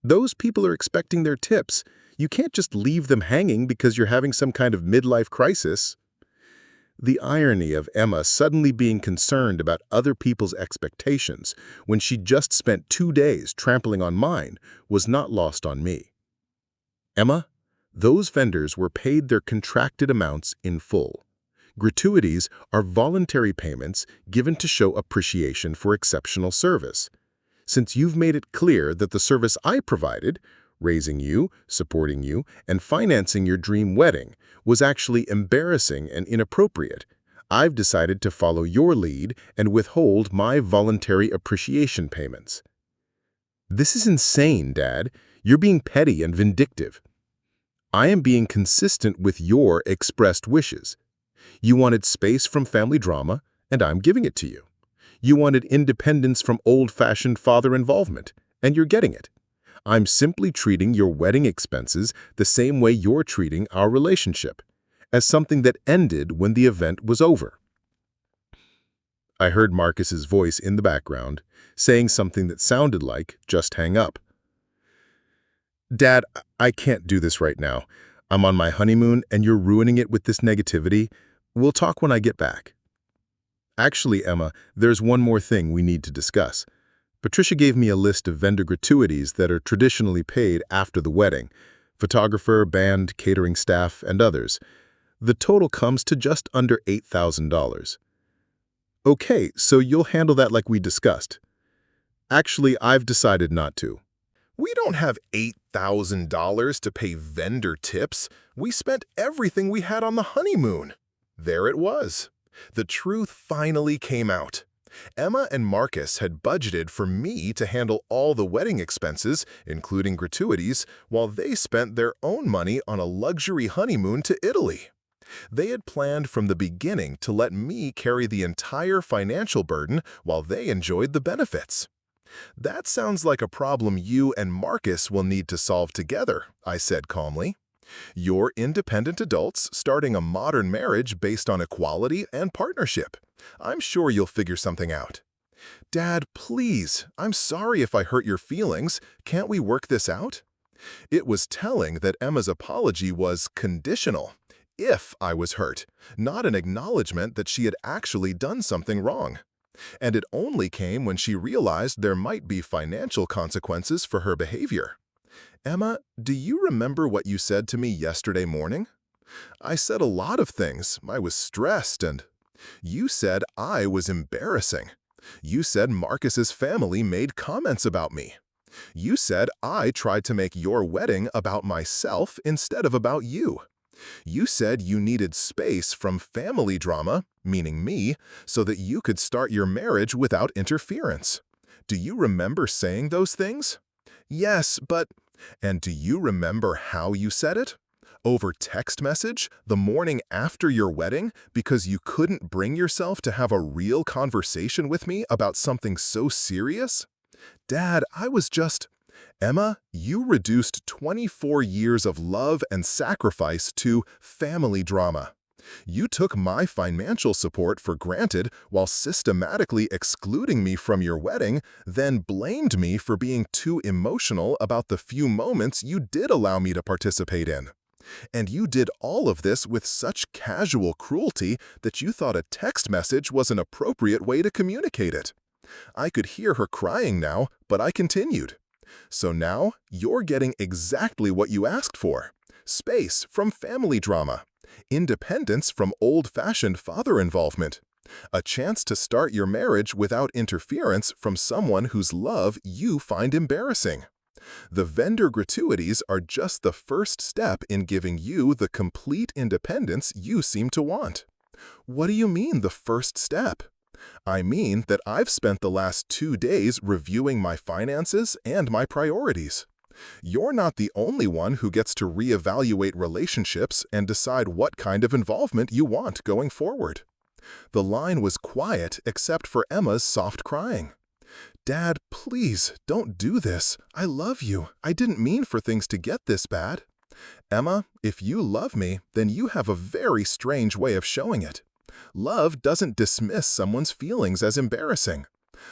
Those people are expecting their tips. You can't just leave them hanging because you're having some kind of midlife crisis. The irony of Emma suddenly being concerned about other people's expectations when she'd just spent 2 days trampling on mine was not lost on me. Emma, those vendors were paid their contracted amounts in full. Gratuities are voluntary payments given to show appreciation for exceptional service. Since you've made it clear that the service I provided, raising you, supporting you, and financing your dream wedding, was actually embarrassing and inappropriate, I've decided to follow your lead and withhold my voluntary appreciation payments. This is insane, Dad. You're being petty and vindictive. I am being consistent with your expressed wishes. You wanted space from family drama, and I'm giving it to you. You wanted independence from old-fashioned father involvement, and you're getting it. I'm simply treating your wedding expenses the same way you're treating our relationship, as something that ended when the event was over. I heard Marcus's voice in the background, saying something that sounded like, "Just hang up." Dad, I can't do this right now. I'm on my honeymoon, and you're ruining it with this negativity. We'll talk when I get back. Actually, Emma, there's one more thing we need to discuss. Patricia gave me a list of vendor gratuities that are traditionally paid after the wedding: photographer, band, catering staff, and others. The total comes to just under $8,000. Okay, so you'll handle that like we discussed. Actually, I've decided not to. We don't have $8,000 to pay vendor tips. We spent everything we had on the honeymoon. There it was. The truth finally came out. Emma and Marcus had budgeted for me to handle all the wedding expenses, including gratuities, while they spent their own money on a luxury honeymoon to Italy. They had planned from the beginning to let me carry the entire financial burden while they enjoyed the benefits. That sounds like a problem you and Marcus will need to solve together, I said calmly. You're independent adults starting a modern marriage based on equality and partnership. I'm sure you'll figure something out. Dad, please, I'm sorry if I hurt your feelings. Can't we work this out? It was telling that Emma's apology was conditional. If I was hurt, not an acknowledgement that she had actually done something wrong. And it only came when she realized there might be financial consequences for her behavior. Emma, do you remember what you said to me yesterday morning? I said a lot of things. I was stressed, and you said I was embarrassing. You said Marcus's family made comments about me. You said I tried to make your wedding about myself instead of about you. You said you needed space from family drama, meaning me, so that you could start your marriage without interference. Do you remember saying those things? Yes, but... And do you remember how you said it? Over text message, the morning after your wedding, because you couldn't bring yourself to have a real conversation with me about something so serious? Dad, I was just... Emma, you reduced 24 years of love and sacrifice to family drama. You took my financial support for granted while systematically excluding me from your wedding, then blamed me for being too emotional about the few moments you did allow me to participate in. And you did all of this with such casual cruelty that you thought a text message was an appropriate way to communicate it. I could hear her crying now, but I continued. So now, you're getting exactly what you asked for. Space from family drama. Independence from old-fashioned father involvement. A chance to start your marriage without interference from someone whose love you find embarrassing. The vendor gratuities are just the first step in giving you the complete independence you seem to want. What do you mean, the first step? I mean that I've spent the last 2 days reviewing my finances and my priorities. You're not the only one who gets to reevaluate relationships and decide what kind of involvement you want going forward. The line was quiet except for Emma's soft crying. Dad, please, don't do this. I love you. I didn't mean for things to get this bad. Emma, if you love me, then you have a very strange way of showing it. Love doesn't dismiss someone's feelings as embarrassing.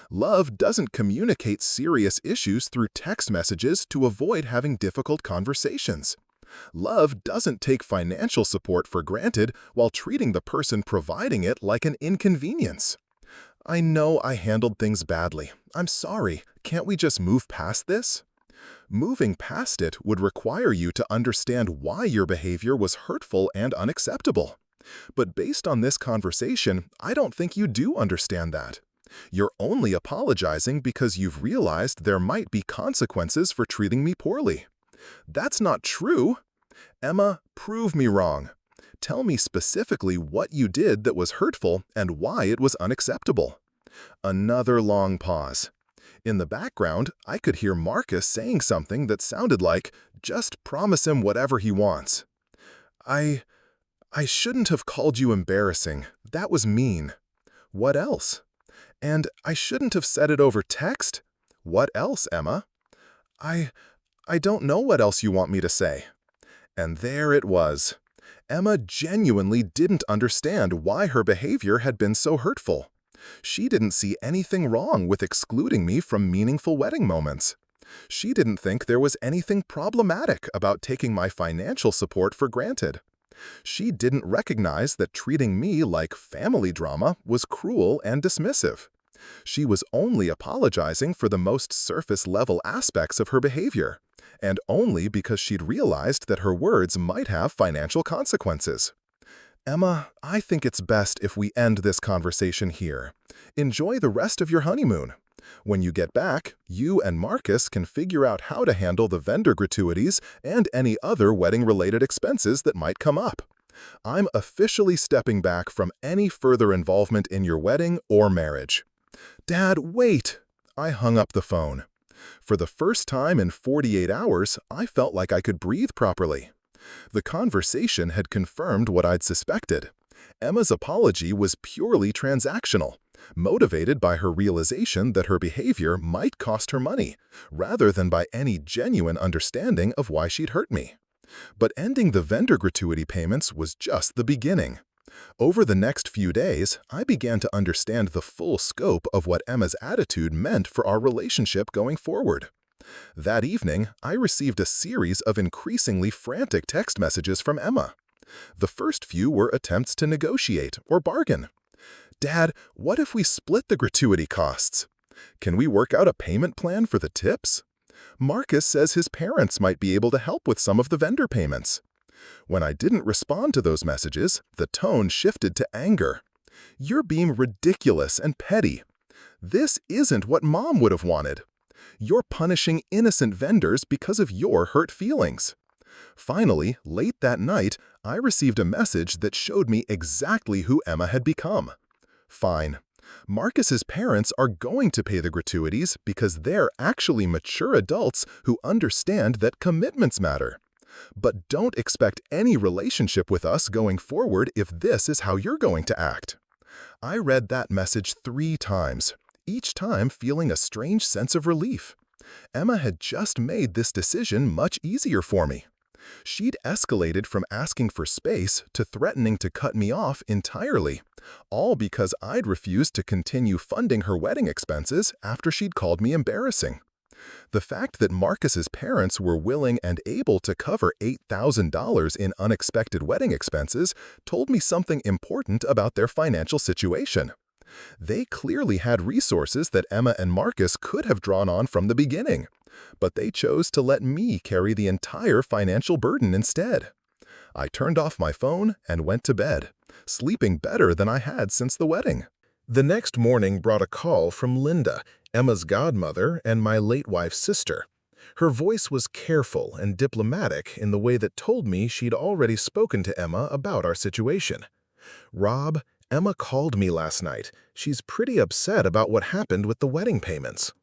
Love doesn't communicate serious issues through text messages to avoid having difficult conversations. Love doesn't take financial support for granted while treating the person providing it like an inconvenience. I know I handled things badly. I'm sorry. Can't we just move past this? Moving past it would require you to understand why your behavior was hurtful and unacceptable. But based on this conversation, I don't think you do understand that. You're only apologizing because you've realized there might be consequences for treating me poorly. That's not true. Emma, prove me wrong. Tell me specifically what you did that was hurtful and why it was unacceptable. Another long pause. In the background, I could hear Marcus saying something that sounded like, just promise him whatever he wants. I shouldn't have called you embarrassing. That was mean. What else? And I shouldn't have said it over text. What else, Emma? I don't know what else you want me to say. And there it was. Emma genuinely didn't understand why her behavior had been so hurtful. She didn't see anything wrong with excluding me from meaningful wedding moments. She didn't think there was anything problematic about taking my financial support for granted. She didn't recognize that treating me like family drama was cruel and dismissive. She was only apologizing for the most surface-level aspects of her behavior, and only because she'd realized that her words might have financial consequences. Emma, I think it's best if we end this conversation here. Enjoy the rest of your honeymoon. When you get back, you and Marcus can figure out how to handle the vendor gratuities and any other wedding-related expenses that might come up. I'm officially stepping back from any further involvement in your wedding or marriage. Dad, wait! I hung up the phone. For the first time in 48 hours, I felt like I could breathe properly. The conversation had confirmed what I'd suspected. Emma's apology was purely transactional, motivated by her realization that her behavior might cost her money, rather than by any genuine understanding of why she'd hurt me. But ending the vendor gratuity payments was just the beginning. Over the next few days, I began to understand the full scope of what Emma's attitude meant for our relationship going forward. That evening, I received a series of increasingly frantic text messages from Emma. The first few were attempts to negotiate or bargain. Dad, what if we split the gratuity costs? Can we work out a payment plan for the tips? Marcus says his parents might be able to help with some of the vendor payments. When I didn't respond to those messages, the tone shifted to anger. You're being ridiculous and petty. This isn't what Mom would have wanted. You're punishing innocent vendors because of your hurt feelings. Finally, late that night, I received a message that showed me exactly who Emma had become. Fine. Marcus's parents are going to pay the gratuities because they're actually mature adults who understand that commitments matter. But don't expect any relationship with us going forward if this is how you're going to act. I read that message 3 times, each time feeling a strange sense of relief. Emma had just made this decision much easier for me. She'd escalated from asking for space to threatening to cut me off entirely, all because I'd refused to continue funding her wedding expenses after she'd called me embarrassing. The fact that Marcus's parents were willing and able to cover $8,000 in unexpected wedding expenses told me something important about their financial situation. They clearly had resources that Emma and Marcus could have drawn on from the beginning, but they chose to let me carry the entire financial burden instead. I turned off my phone and went to bed, sleeping better than I had since the wedding. The next morning brought a call from Linda, Emma's godmother and my late wife's sister. Her voice was careful and diplomatic in the way that told me she'd already spoken to Emma about our situation. "Rob, Emma called me last night. She's pretty upset about what happened with the wedding payments."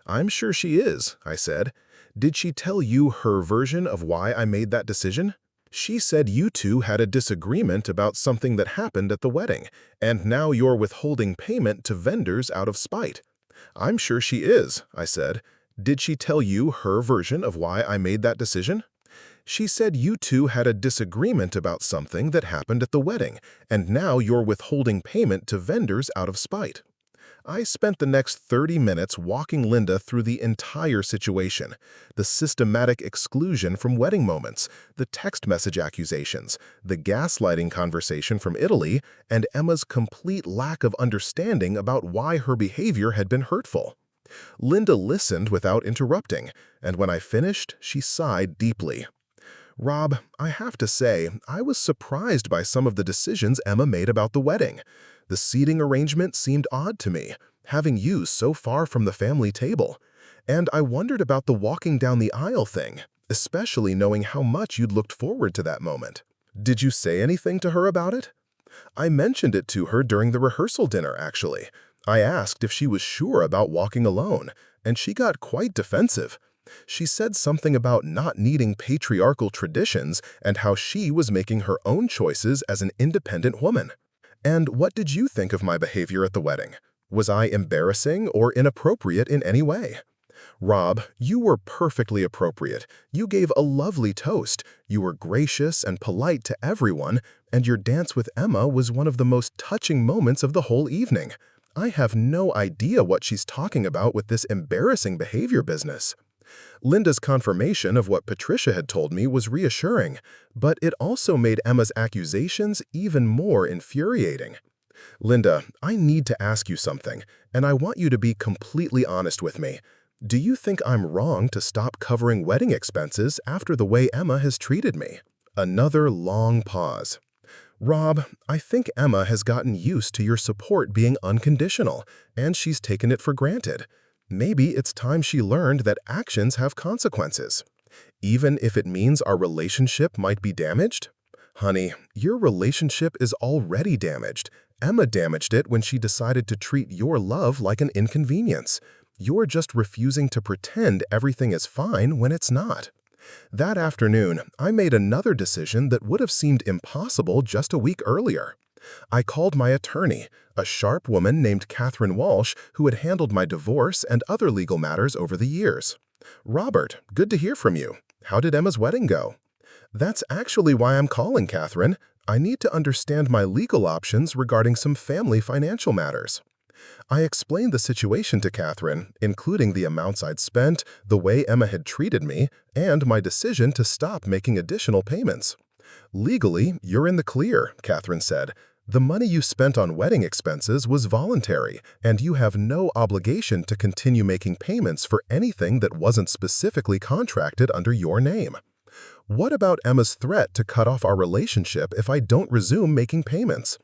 "I'm sure she is," I said. "Did she tell you her version of why I made that decision?" "She said you two had a disagreement about something that happened at the wedding, and now you're withholding payment to vendors out of spite." "I'm sure she is," I said. "Did she tell you her version of why I made that decision?" "She said you two had a disagreement about something that happened at the wedding, and now you're withholding payment to vendors out of spite." I spent the next 30 minutes walking Linda through the entire situation, the systematic exclusion from wedding moments, the text message accusations, the gaslighting conversation from Italy, and Emma's complete lack of understanding about why her behavior had been hurtful. Linda listened without interrupting, and when I finished, she sighed deeply. "Rob, I have to say, I was surprised by some of the decisions Emma made about the wedding. The seating arrangement seemed odd to me, having you so far from the family table. And I wondered about the walking down the aisle thing, especially knowing how much you'd looked forward to that moment. Did you say anything to her about it?" "I mentioned it to her during the rehearsal dinner, actually. I asked if she was sure about walking alone, and she got quite defensive. She said something about not needing patriarchal traditions and how she was making her own choices as an independent woman." "And what did you think of my behavior at the wedding? Was I embarrassing or inappropriate in any way?" "Rob, you were perfectly appropriate. You gave a lovely toast. You were gracious and polite to everyone, and your dance with Emma was one of the most touching moments of the whole evening. I have no idea what she's talking about with this embarrassing behavior business." Linda's confirmation of what Patricia had told me was reassuring, but it also made Emma's accusations even more infuriating. "Linda, I need to ask you something, and I want you to be completely honest with me. Do you think I'm wrong to stop covering wedding expenses after the way Emma has treated me?" Another long pause. "Rob, I think Emma has gotten used to your support being unconditional, and she's taken it for granted. Maybe it's time she learned that actions have consequences, even if it means our relationship might be damaged." "Honey, your relationship is already damaged. Emma damaged it when she decided to treat your love like an inconvenience. You're just refusing to pretend everything is fine when it's not." That afternoon, I made another decision that would have seemed impossible just a week earlier. I called my attorney, a sharp woman named Catherine Walsh who had handled my divorce and other legal matters over the years. "Robert, good to hear from you. How did Emma's wedding go?" "That's actually why I'm calling, Catherine. I need to understand my legal options regarding some family financial matters." I explained the situation to Catherine, including the amounts I'd spent, the way Emma had treated me, and my decision to stop making additional payments. "Legally, you're in the clear," Catherine said, The money you spent on wedding expenses was voluntary, and you have no obligation to continue making payments for anything that wasn't specifically contracted under your name. What about Emma's threat to cut off our relationship if I don't resume making payments?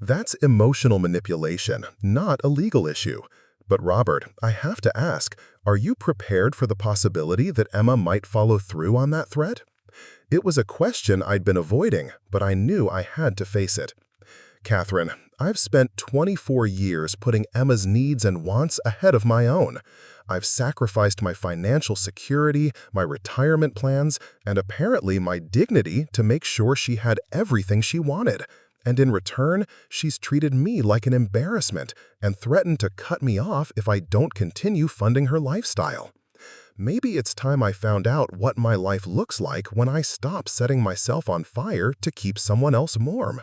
That's emotional manipulation, not a legal issue. But Robert, I have to ask, are you prepared for the possibility that Emma might follow through on that threat? It was a question I'd been avoiding, but I knew I had to face it. Catherine, I've spent 24 years putting Emma's needs and wants ahead of my own. I've sacrificed my financial security, my retirement plans, and apparently my dignity to make sure she had everything she wanted. And in return, she's treated me like an embarrassment and threatened to cut me off if I don't continue funding her lifestyle. Maybe it's time I found out what my life looks like when I stop setting myself on fire to keep someone else warm.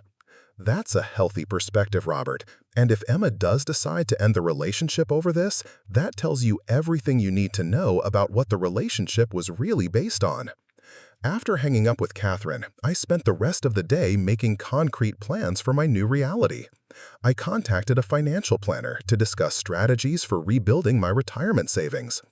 That's a healthy perspective, Robert. And if Emma does decide to end the relationship over this, that tells you everything you need to know about what the relationship was really based on. After hanging up with Catherine, I spent the rest of the day making concrete plans for my new reality. I contacted a financial planner to discuss strategies for rebuilding my retirement savings.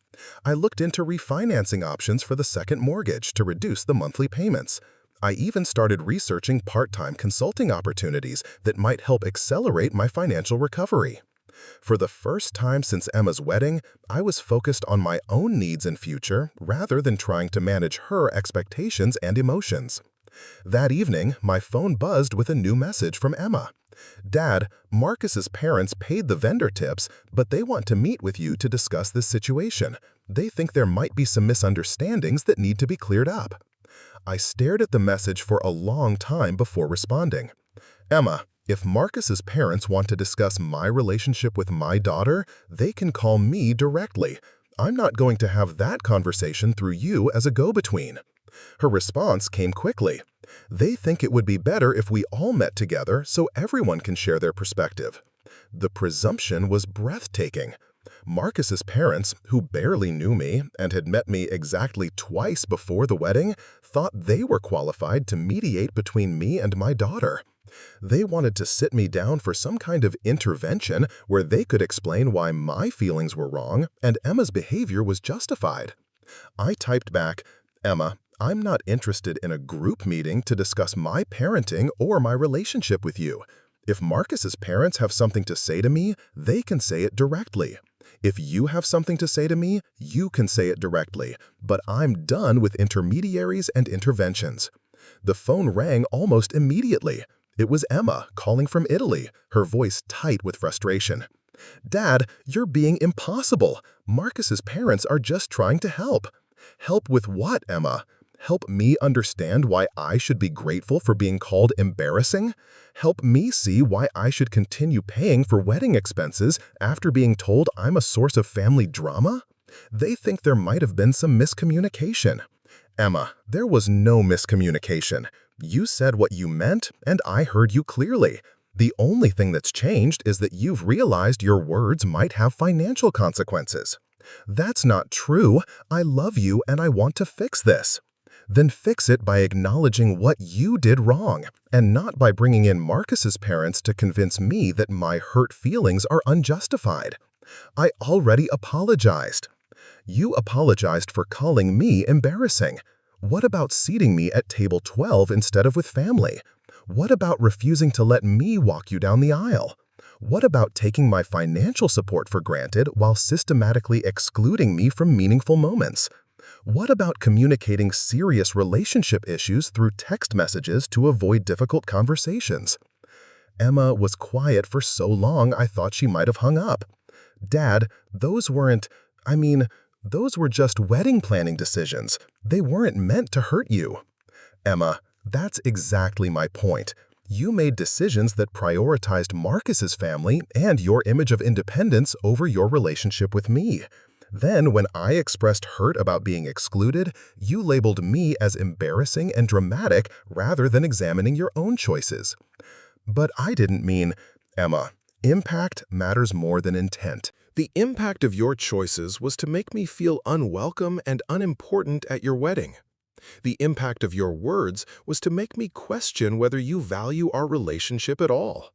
I looked into refinancing options for the second mortgage to reduce the monthly payments. I even started researching part-time consulting opportunities that might help accelerate my financial recovery. For the first time since Emma's wedding, I was focused on my own needs and future rather than trying to manage her expectations and emotions. That evening, my phone buzzed with a new message from Emma. "Dad, Marcus's parents paid the vendor tips, but they want to meet with you to discuss this situation. They think there might be some misunderstandings that need to be cleared up." I stared at the message for a long time before responding. "Emma, if Marcus's parents want to discuss my relationship with my daughter, they can call me directly. I'm not going to have that conversation through you as a go-between." Her response came quickly. "They think it would be better if we all met together so everyone can share their perspective." The presumption was breathtaking. Marcus's parents, who barely knew me and had met me exactly twice before the wedding, thought they were qualified to mediate between me and my daughter. They wanted to sit me down for some kind of intervention where they could explain why my feelings were wrong and Emma's behavior was justified. I typed back, "Emma, I'm not interested in a group meeting to discuss my parenting or my relationship with you. If Marcus's parents have something to say to me, they can say it directly. If you have something to say to me, you can say it directly, but I'm done with intermediaries and interventions." The phone rang almost immediately. It was Emma calling from Italy, her voice tight with frustration. "Dad, you're being impossible. Marcus's parents are just trying to help." "Help with what, Emma? Help me understand why I should be grateful for being called embarrassing? Help me see why I should continue paying for wedding expenses after being told I'm a source of family drama? They think there might have been some miscommunication." "Emma, there was no miscommunication. You said what you meant, and I heard you clearly. The only thing that's changed is that you've realized your words might have financial consequences." "That's not true. I love you and I want to fix this." "Then fix it by acknowledging what you did wrong, and not by bringing in Marcus's parents to convince me that my hurt feelings are unjustified." "I already apologized." "You apologized for calling me embarrassing. What about seating me at table 12 instead of with family? What about refusing to let me walk you down the aisle? What about taking my financial support for granted while systematically excluding me from meaningful moments? What about communicating serious relationship issues through text messages to avoid difficult conversations?" Emma was quiet for so long I thought she might have hung up. "Dad, those were just wedding planning decisions. They weren't meant to hurt you." "Emma, that's exactly my point. You made decisions that prioritized Marcus's family and your image of independence over your relationship with me. Then, when I expressed hurt about being excluded, you labeled me as embarrassing and dramatic rather than examining your own choices." "But I didn't mean—" "Emma, impact matters more than intent. The impact of your choices was to make me feel unwelcome and unimportant at your wedding. The impact of your words was to make me question whether you value our relationship at all.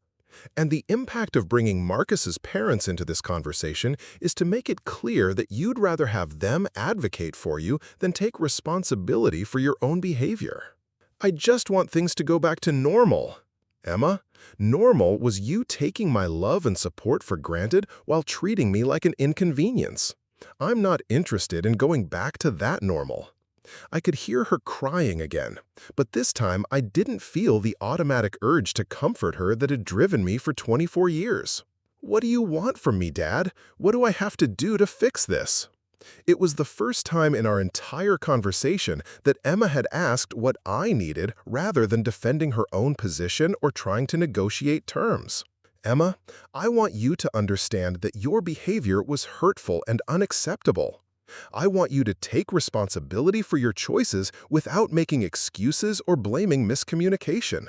And the impact of bringing Marcus's parents into this conversation is to make it clear that you'd rather have them advocate for you than take responsibility for your own behavior. I just want things to go back to normal. Emma, normal was you taking my love and support for granted while treating me like an inconvenience. I'm not interested in going back to that normal. I could hear her crying again, but this time I didn't feel the automatic urge to comfort her that had driven me for 24 years. What do you want from me, Dad? What do I have to do to fix this? It was the first time in our entire conversation that Emma had asked what I needed rather than defending her own position or trying to negotiate terms. Emma, I want you to understand that your behavior was hurtful and unacceptable. I want you to take responsibility for your choices without making excuses or blaming miscommunication.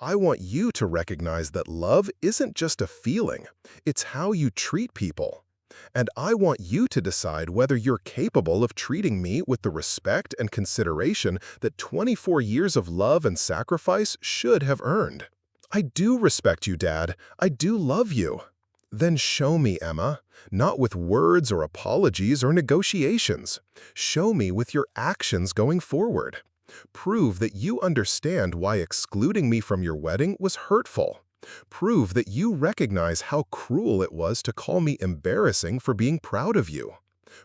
I want you to recognize that love isn't just a feeling, it's how you treat people. And I want you to decide whether you're capable of treating me with the respect and consideration that 24 years of love and sacrifice should have earned. I do respect you, Dad. I do love you. Then show me, Emma, not with words or apologies or negotiations. Show me with your actions going forward. Prove that you understand why excluding me from your wedding was hurtful. Prove that you recognize how cruel it was to call me embarrassing for being proud of you.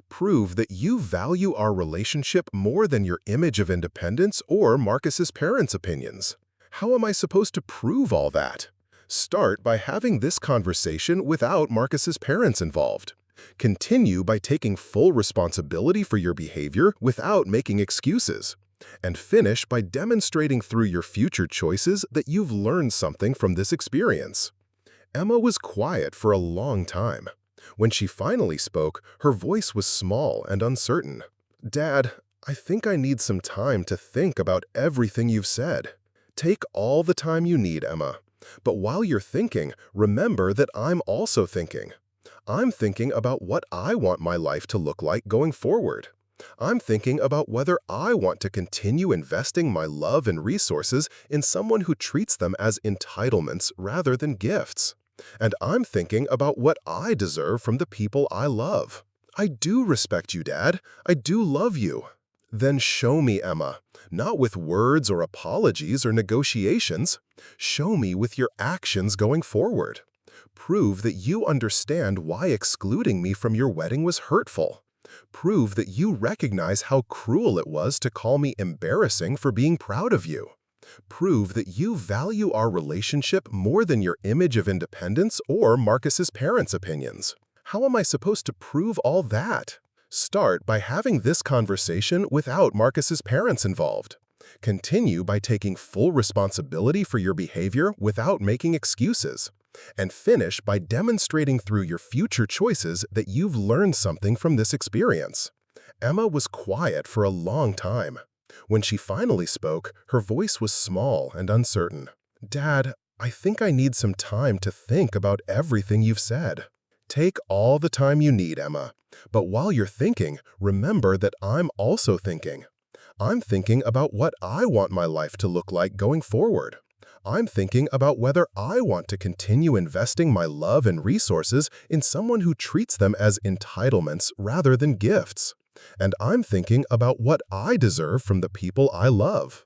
Prove that you value our relationship more than your image of independence or Marcus's parents' opinions. How am I supposed to prove all that? Start by having this conversation without Marcus's parents involved. Continue by taking full responsibility for your behavior without making excuses. And finish by demonstrating through your future choices that you've learned something from this experience. Emma was quiet for a long time. When she finally spoke, her voice was small and uncertain. Dad, I think I need some time to think about everything you've said. Take all the time you need, Emma. But while you're thinking, remember that I'm also thinking. I'm thinking about what I want my life to look like going forward. I'm thinking about whether I want to continue investing my love and resources in someone who treats them as entitlements rather than gifts. And I'm thinking about what I deserve from the people I love. I do respect you, Dad. I do love you. Then show me, Emma, not with words or apologies or negotiations. Show me with your actions going forward. Prove that you understand why excluding me from your wedding was hurtful. Prove that you recognize how cruel it was to call me embarrassing for being proud of you. Prove that you value our relationship more than your image of independence or Marcus's parents' opinions. How am I supposed to prove all that? Start by having this conversation without Marcus's parents involved. Continue by taking full responsibility for your behavior without making excuses. And finish by demonstrating through your future choices that you've learned something from this experience. Emma was quiet for a long time. When she finally spoke, her voice was small and uncertain. Dad, I think I need some time to think about everything you've said. Take all the time you need, Emma. But while you're thinking, remember that I'm also thinking. I'm thinking about what I want my life to look like going forward. I'm thinking about whether I want to continue investing my love and resources in someone who treats them as entitlements rather than gifts. And I'm thinking about what I deserve from the people I love.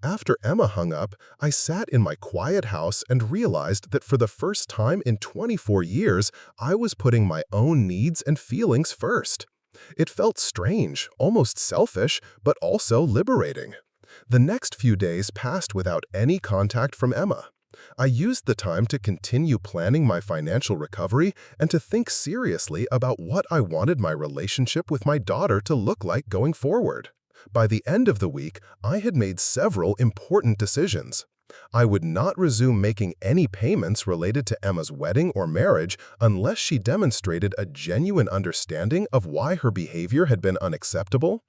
After Emma hung up, I sat in my quiet house and realized that for the first time in 24 years, I was putting my own needs and feelings first. It felt strange, almost selfish, but also liberating. The next few days passed without any contact from Emma. I used the time to continue planning my financial recovery and to think seriously about what I wanted my relationship with my daughter to look like going forward. By the end of the week, I had made several important decisions. I would not resume making any payments related to Emma's wedding or marriage unless she demonstrated a genuine understanding of why her behavior had been unacceptable.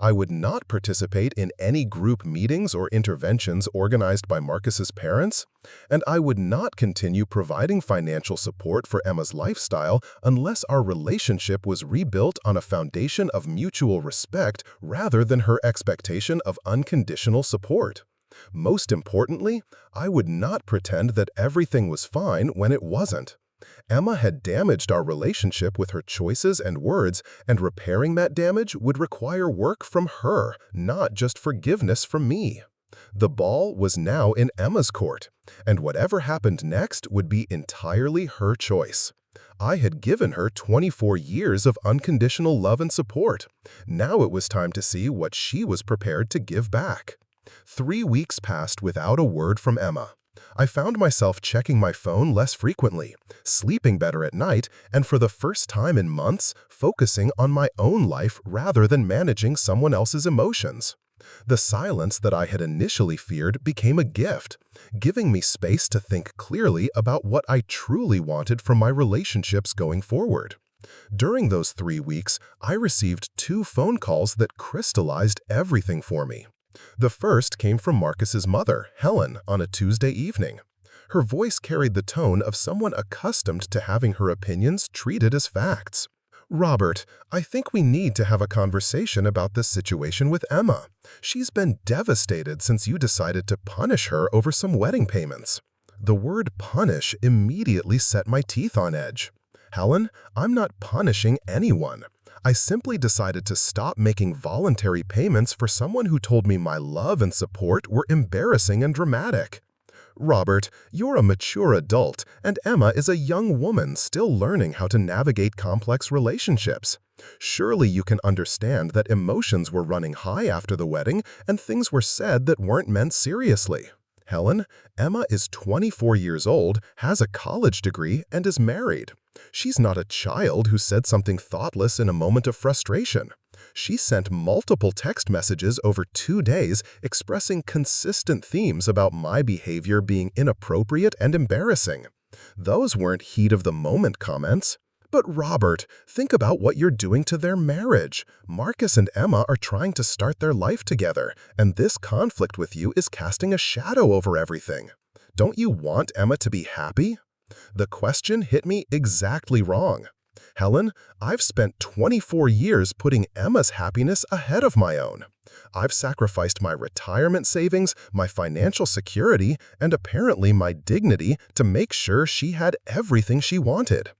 I would not participate in any group meetings or interventions organized by Marcus's parents, and I would not continue providing financial support for Emma's lifestyle unless our relationship was rebuilt on a foundation of mutual respect rather than her expectation of unconditional support. Most importantly, I would not pretend that everything was fine when it wasn't. Emma had damaged our relationship with her choices and words, and repairing that damage would require work from her, not just forgiveness from me. The ball was now in Emma's court, and whatever happened next would be entirely her choice. I had given her 24 years of unconditional love and support. Now it was time to see what she was prepared to give back. 3 weeks passed without a word from Emma. I found myself checking my phone less frequently, sleeping better at night, and for the first time in months, focusing on my own life rather than managing someone else's emotions. The silence that I had initially feared became a gift, giving me space to think clearly about what I truly wanted from my relationships going forward. During those 3 weeks, I received 2 phone calls that crystallized everything for me. The first came from Marcus's mother, Helen, on a Tuesday evening. Her voice carried the tone of someone accustomed to having her opinions treated as facts. "Robert, I think we need to have a conversation about this situation with Emma. She's been devastated since you decided to punish her over some wedding payments." The word punish immediately set my teeth on edge. "Helen, I'm not punishing anyone. I simply decided to stop making voluntary payments for someone who told me my love and support were embarrassing and dramatic." "Robert, you're a mature adult, and Emma is a young woman still learning how to navigate complex relationships. Surely you can understand that emotions were running high after the wedding and things were said that weren't meant seriously. Helen, Emma is 24 years old, has a college degree, and is married. She's not a child who said something thoughtless in a moment of frustration. She sent multiple text messages over 2 days expressing consistent themes about my behavior being inappropriate and embarrassing. Those weren't heat-of-the-moment comments. But Robert, think about what you're doing to their marriage. Marcus and Emma are trying to start their life together, and this conflict with you is casting a shadow over everything. Don't you want Emma to be happy?" The question hit me exactly wrong. "Helen, I've spent 24 years putting Emma's happiness ahead of my own. I've sacrificed my retirement savings, my financial security, and apparently my dignity to make sure she had everything she wanted.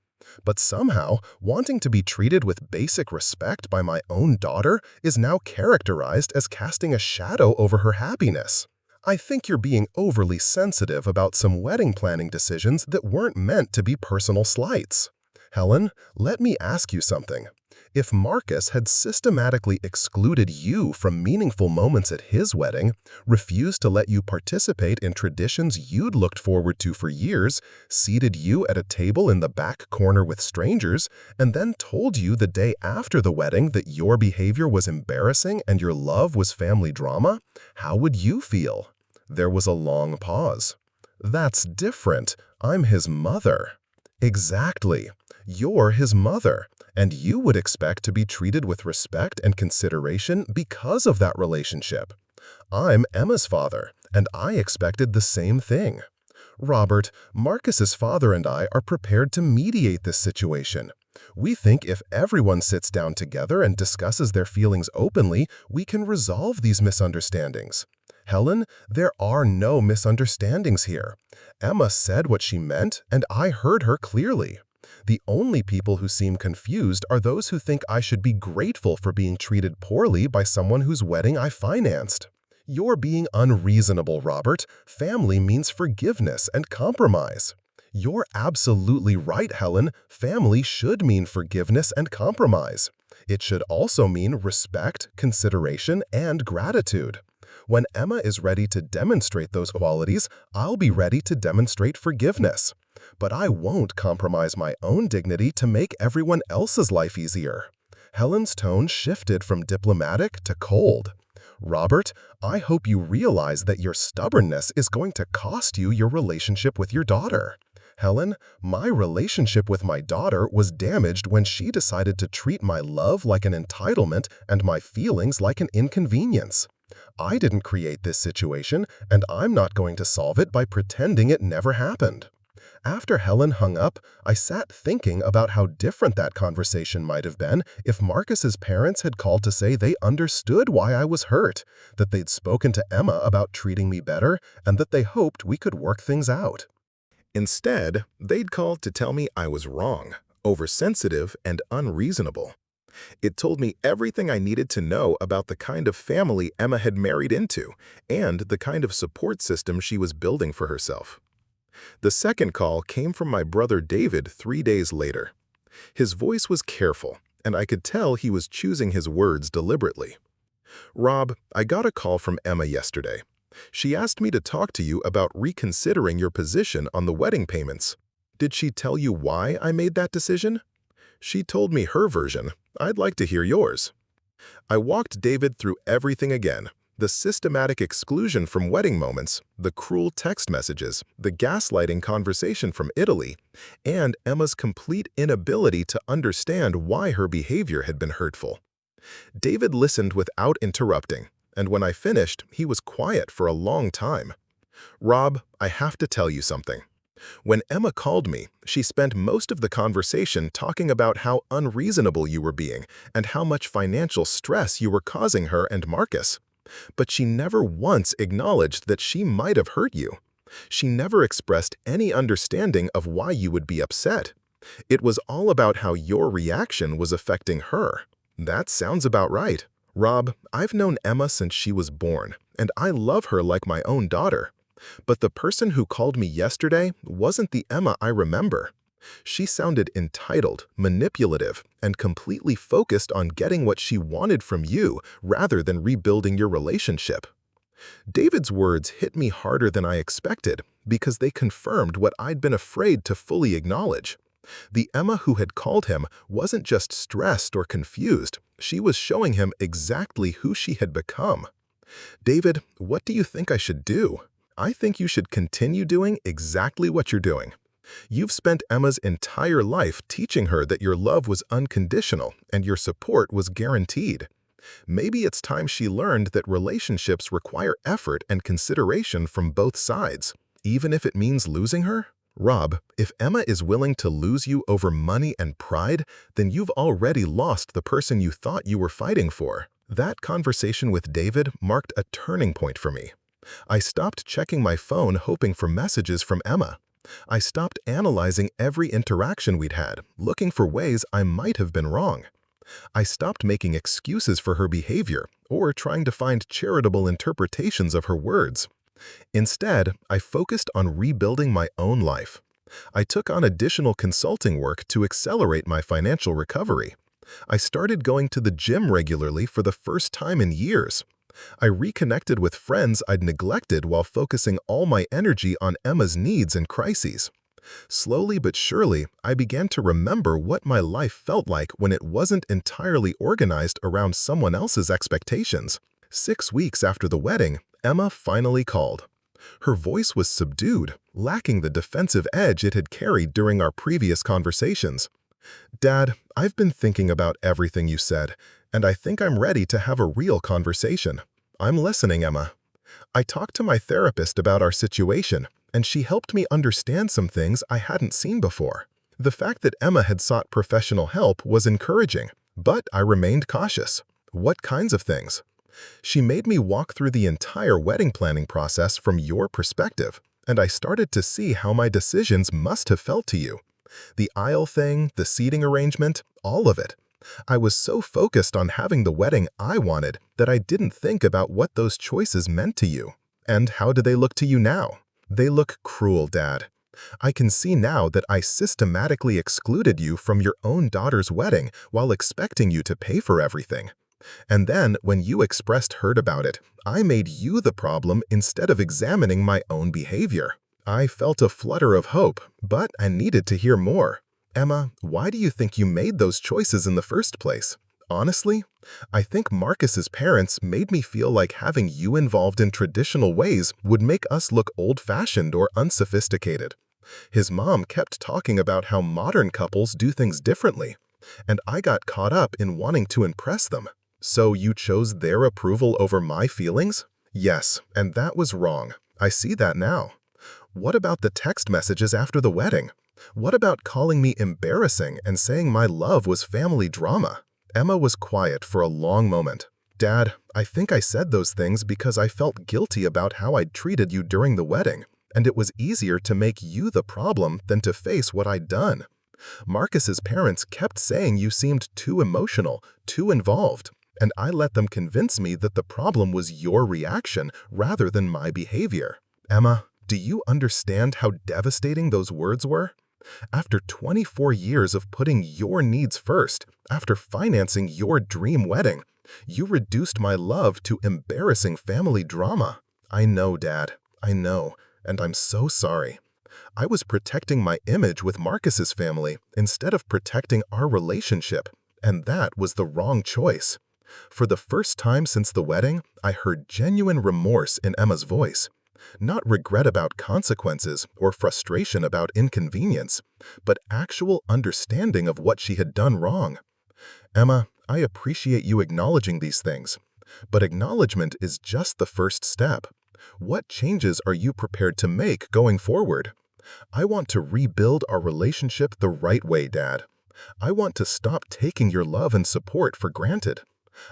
But somehow, wanting to be treated with basic respect by my own daughter is now characterized as casting a shadow over her happiness. I think you're being overly sensitive about some wedding planning decisions that weren't meant to be personal slights. Helen, let me ask you something. If Marcus had systematically excluded you from meaningful moments at his wedding, refused to let you participate in traditions you'd looked forward to for years, seated you at a table in the back corner with strangers, and then told you the day after the wedding that your behavior was embarrassing and your love was family drama, how would you feel?" There was a long pause. "That's different. I'm his mother." "Exactly. You're his mother, and you would expect to be treated with respect and consideration because of that relationship. I'm Emma's father, and I expected the same thing. Robert, Marcus's father and I are prepared to mediate this situation. We think if everyone sits down together and discusses their feelings openly, we can resolve these misunderstandings. Helen, there are no misunderstandings here. Emma said what she meant, and I heard her clearly. The only people who seem confused are those who think I should be grateful for being treated poorly by someone whose wedding I financed. You're being unreasonable, Robert. Family means forgiveness and compromise." "You're absolutely right, Helen. Family should mean forgiveness and compromise. It should also mean respect, consideration, and gratitude. When Emma is ready to demonstrate those qualities, I'll be ready to demonstrate forgiveness. But I won't compromise my own dignity to make everyone else's life easier." Helen's tone shifted from diplomatic to cold. Robert, I hope you realize that your stubbornness is going to cost you your relationship with your daughter. Helen, my relationship with my daughter was damaged when she decided to treat my love like an entitlement and my feelings like an inconvenience. I didn't create this situation, and I'm not going to solve it by pretending it never happened. After Helen hung up, I sat thinking about how different that conversation might have been if Marcus's parents had called to say they understood why I was hurt, that they'd spoken to Emma about treating me better, and that they hoped we could work things out. Instead, they'd called to tell me I was wrong, oversensitive, and unreasonable. It told me everything I needed to know about the kind of family Emma had married into and the kind of support system she was building for herself. The second call came from my brother David 3 days later. His voice was careful, and I could tell he was choosing his words deliberately. "Rob, I got a call from Emma yesterday. She asked me to talk to you about reconsidering your position on the wedding payments. Did she tell you why I made that decision?" "She told me her version. I'd like to hear yours." I walked David through everything again. The systematic exclusion from wedding moments, the cruel text messages, the gaslighting conversation from Italy, and Emma's complete inability to understand why her behavior had been hurtful. David listened without interrupting, and when I finished, he was quiet for a long time. "Rob, I have to tell you something. When Emma called me, she spent most of the conversation talking about how unreasonable you were being and how much financial stress you were causing her and Marcus. But she never once acknowledged that she might have hurt you. She never expressed any understanding of why you would be upset. It was all about how your reaction was affecting her. That sounds about right. Rob, I've known Emma since she was born, and I love her like my own daughter. But the person who called me yesterday wasn't the Emma I remember. She sounded entitled, manipulative, and completely focused on getting what she wanted from you rather than rebuilding your relationship." David's words hit me harder than I expected because they confirmed what I'd been afraid to fully acknowledge. The Emma who had called him wasn't just stressed or confused, she was showing him exactly who she had become. "David, what do you think I should do?" "I think you should continue doing exactly what you're doing. You've spent Emma's entire life teaching her that your love was unconditional and your support was guaranteed. Maybe it's time she learned that relationships require effort and consideration from both sides, even if it means losing her." Rob, if Emma is willing to lose you over money and pride, then you've already lost the person you thought you were fighting for. That conversation with David marked a turning point for me. I stopped checking my phone hoping for messages from Emma. I stopped analyzing every interaction we'd had, looking for ways I might have been wrong. I stopped making excuses for her behavior or trying to find charitable interpretations of her words. Instead, I focused on rebuilding my own life. I took on additional consulting work to accelerate my financial recovery. I started going to the gym regularly for the first time in years. I reconnected with friends I'd neglected while focusing all my energy on Emma's needs and crises. Slowly but surely, I began to remember what my life felt like when it wasn't entirely organized around someone else's expectations. 6 weeks after the wedding, Emma finally called. Her voice was subdued, lacking the defensive edge it had carried during our previous conversations. "Dad, I've been thinking about everything you said, and I think I'm ready to have a real conversation. I'm listening, Emma." I talked to my therapist about our situation, and she helped me understand some things I hadn't seen before. The fact that Emma had sought professional help was encouraging, but I remained cautious. What kinds of things? She made me walk through the entire wedding planning process from your perspective, and I started to see how my decisions must have felt to you. The aisle thing, the seating arrangement, all of it. I was so focused on having the wedding I wanted that I didn't think about what those choices meant to you. And how do they look to you now? They look cruel, Dad. I can see now that I systematically excluded you from your own daughter's wedding while expecting you to pay for everything. And then, when you expressed hurt about it, I made you the problem instead of examining my own behavior. I felt a flutter of hope, but I needed to hear more. Emma, why do you think you made those choices in the first place? Honestly, I think Marcus's parents made me feel like having you involved in traditional ways would make us look old-fashioned or unsophisticated. His mom kept talking about how modern couples do things differently, and I got caught up in wanting to impress them. So you chose their approval over my feelings? Yes, and that was wrong. I see that now. What about the text messages after the wedding? What about calling me embarrassing and saying my love was family drama? Emma was quiet for a long moment. Dad, I think I said those things because I felt guilty about how I'd treated you during the wedding, and it was easier to make you the problem than to face what I'd done. Marcus's parents kept saying you seemed too emotional, too involved, and I let them convince me that the problem was your reaction rather than my behavior. Emma, do you understand how devastating those words were? After 24 years of putting your needs first, after financing your dream wedding, you reduced my love to embarrassing family drama. I know, Dad. I know, and I'm so sorry. I was protecting my image with Marcus's family instead of protecting our relationship, and that was the wrong choice. For the first time since the wedding, I heard genuine remorse in Emma's voice. Not regret about consequences or frustration about inconvenience, but actual understanding of what she had done wrong. Emma, I appreciate you acknowledging these things, but acknowledgement is just the first step. What changes are you prepared to make going forward? I want to rebuild our relationship the right way, Dad. I want to stop taking your love and support for granted.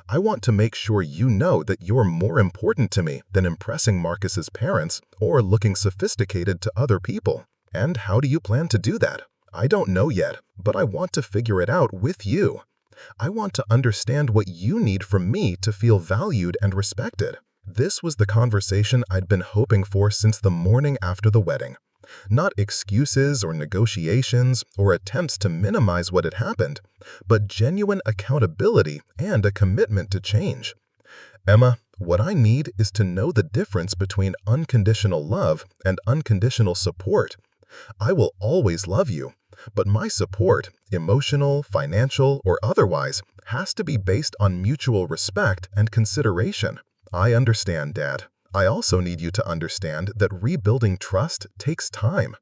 I want to make sure you know that you're more important to me than impressing Marcus's parents or looking sophisticated to other people. And how do you plan to do that? I don't know yet, but I want to figure it out with you. I want to understand what you need from me to feel valued and respected. This was the conversation I'd been hoping for since the morning after the wedding. Not excuses or negotiations or attempts to minimize what had happened, but genuine accountability and a commitment to change. Emma, what I need is to know the difference between unconditional love and unconditional support. I will always love you, but my support, emotional, financial, or otherwise, has to be based on mutual respect and consideration. I understand, Dad. I also need you to understand that rebuilding trust takes time.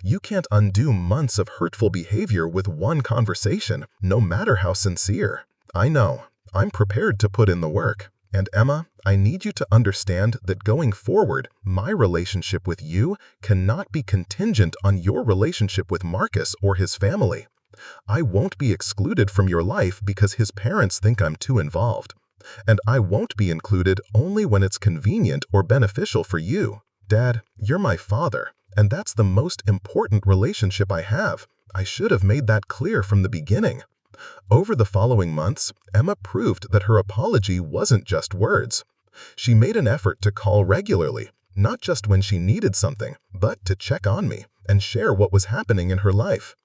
You can't undo months of hurtful behavior with one conversation, no matter how sincere. I know. I'm prepared to put in the work. And Emma, I need you to understand that going forward, my relationship with you cannot be contingent on your relationship with Marcus or his family. I won't be excluded from your life because his parents think I'm too involved. And I won't be included only when it's convenient or beneficial for you. Dad, you're my father, and that's the most important relationship I have. I should have made that clear from the beginning. Over the following months, Emma proved that her apology wasn't just words. She made an effort to call regularly, not just when she needed something, but to check on me and share what was happening in her life.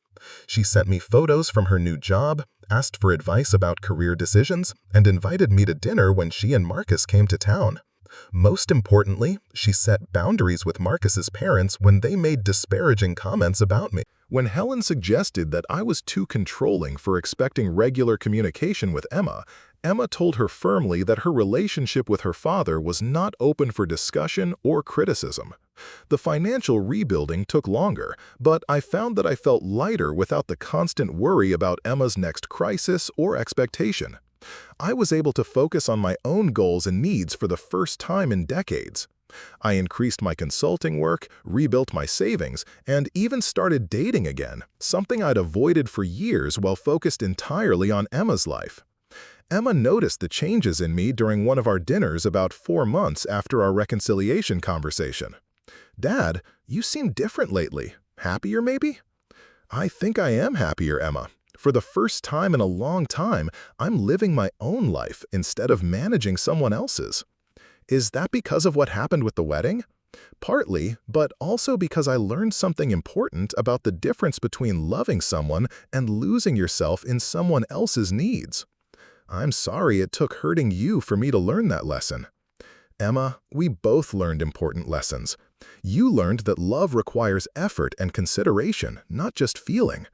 She sent me photos from her new job, asked for advice about career decisions, and invited me to dinner when she and Marcus came to town. Most importantly, she set boundaries with Marcus's parents when they made disparaging comments about me. When Helen suggested that I was too controlling for expecting regular communication with Emma, Emma told her firmly that her relationship with her father was not open for discussion or criticism. The financial rebuilding took longer, but I found that I felt lighter without the constant worry about Emma's next crisis or expectation. I was able to focus on my own goals and needs for the first time in decades. I increased my consulting work, rebuilt my savings, and even started dating again, something I'd avoided for years while focused entirely on Emma's life. Emma noticed the changes in me during one of our dinners about 4 months after our reconciliation conversation. "Dad, you seem different lately. Happier, maybe?" "I think I am happier, Emma. For the first time in a long time, I'm living my own life instead of managing someone else's." "Is that because of what happened with the wedding?" "Partly, but also because I learned something important about the difference between loving someone and losing yourself in someone else's needs." "I'm sorry it took hurting you for me to learn that lesson." "Emma, we both learned important lessons. You learned that love requires effort and consideration, not just feeling.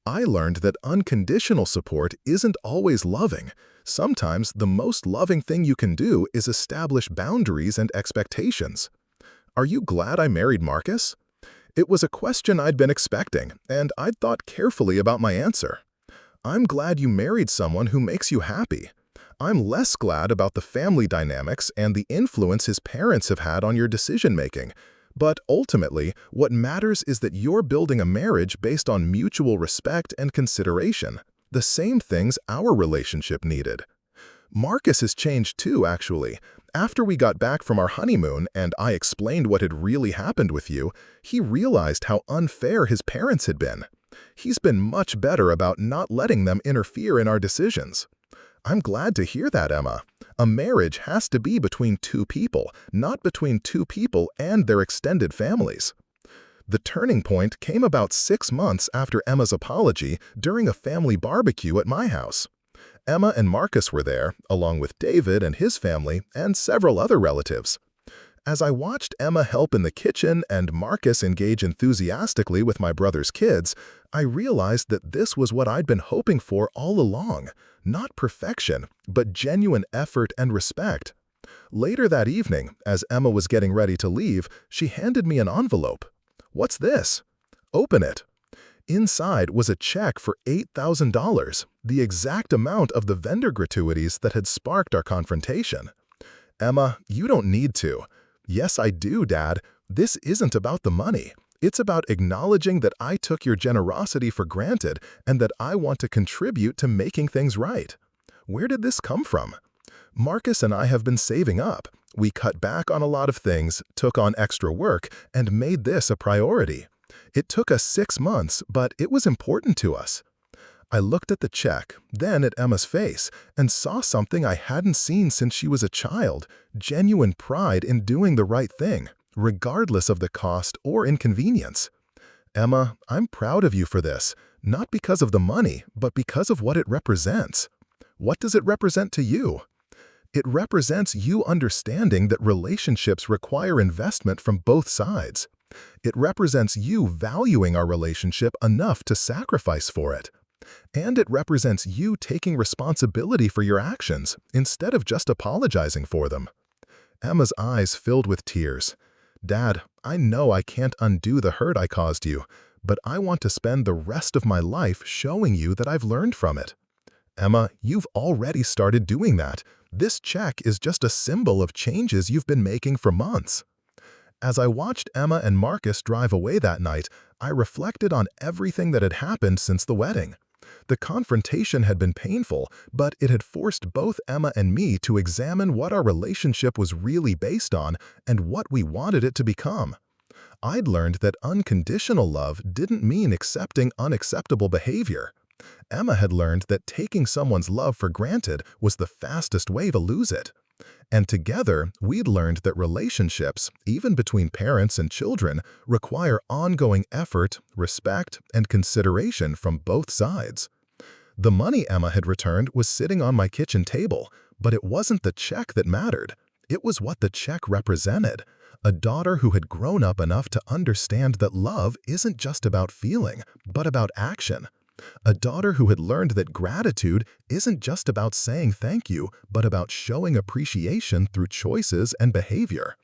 I learned that unconditional support isn't always loving. Sometimes the most loving thing you can do is establish boundaries and expectations. Are you glad I married Marcus? It was a question I'd been expecting, and I'd thought carefully about my answer. I'm glad you married someone who makes you happy. I'm less glad about the family dynamics and the influence his parents have had on your decision-making. But ultimately, what matters is that you're building a marriage based on mutual respect and consideration, the same things our relationship needed. Marcus has changed too, actually. After we got back from our honeymoon and I explained what had really happened with you, he realized how unfair his parents had been. He's been much better about not letting them interfere in our decisions. I'm glad to hear that, Emma. A marriage has to be between two people, not between two people and their extended families. The turning point came about 6 months after Emma's apology during a family barbecue at my house. Emma and Marcus were there, along with David and his family and several other relatives. As I watched Emma help in the kitchen and Marcus engage enthusiastically with my brother's kids, I realized that this was what I'd been hoping for all along. Not perfection, but genuine effort and respect. Later that evening, as Emma was getting ready to leave, she handed me an envelope. "What's this?" "Open it." Inside was a check for $8,000, the exact amount of the vendor gratuities that had sparked our confrontation. "Emma, you don't need to." "Yes, I do, Dad. This isn't about the money. It's about acknowledging that I took your generosity for granted and that I want to contribute to making things right." "Where did this come from?" "Marcus and I have been saving up. We cut back on a lot of things, took on extra work, and made this a priority. It took us 6 months, but it was important to us." I looked at the check, then at Emma's face, and saw something I hadn't seen since she was a child: genuine pride in doing the right thing, regardless of the cost or inconvenience. "Emma, I'm proud of you for this, not because of the money, but because of what it represents." "What does it represent to you?" "It represents you understanding that relationships require investment from both sides. It represents you valuing our relationship enough to sacrifice for it. And it represents you taking responsibility for your actions instead of just apologizing for them." Emma's eyes filled with tears. "Dad, I know I can't undo the hurt I caused you, but I want to spend the rest of my life showing you that I've learned from it." "Emma, you've already started doing that. This check is just a symbol of changes you've been making for months." As I watched Emma and Marcus drive away that night, I reflected on everything that had happened since the wedding. The confrontation had been painful, but it had forced both Emma and me to examine what our relationship was really based on and what we wanted it to become. I'd learned that unconditional love didn't mean accepting unacceptable behavior. Emma had learned that taking someone's love for granted was the fastest way to lose it. And together, we'd learned that relationships, even between parents and children, require ongoing effort, respect, and consideration from both sides. The money Emma had returned was sitting on my kitchen table, but it wasn't the check that mattered. It was what the check represented: a daughter who had grown up enough to understand that love isn't just about feeling, but about action. A daughter who had learned that gratitude isn't just about saying thank you, but about showing appreciation through choices and behavior.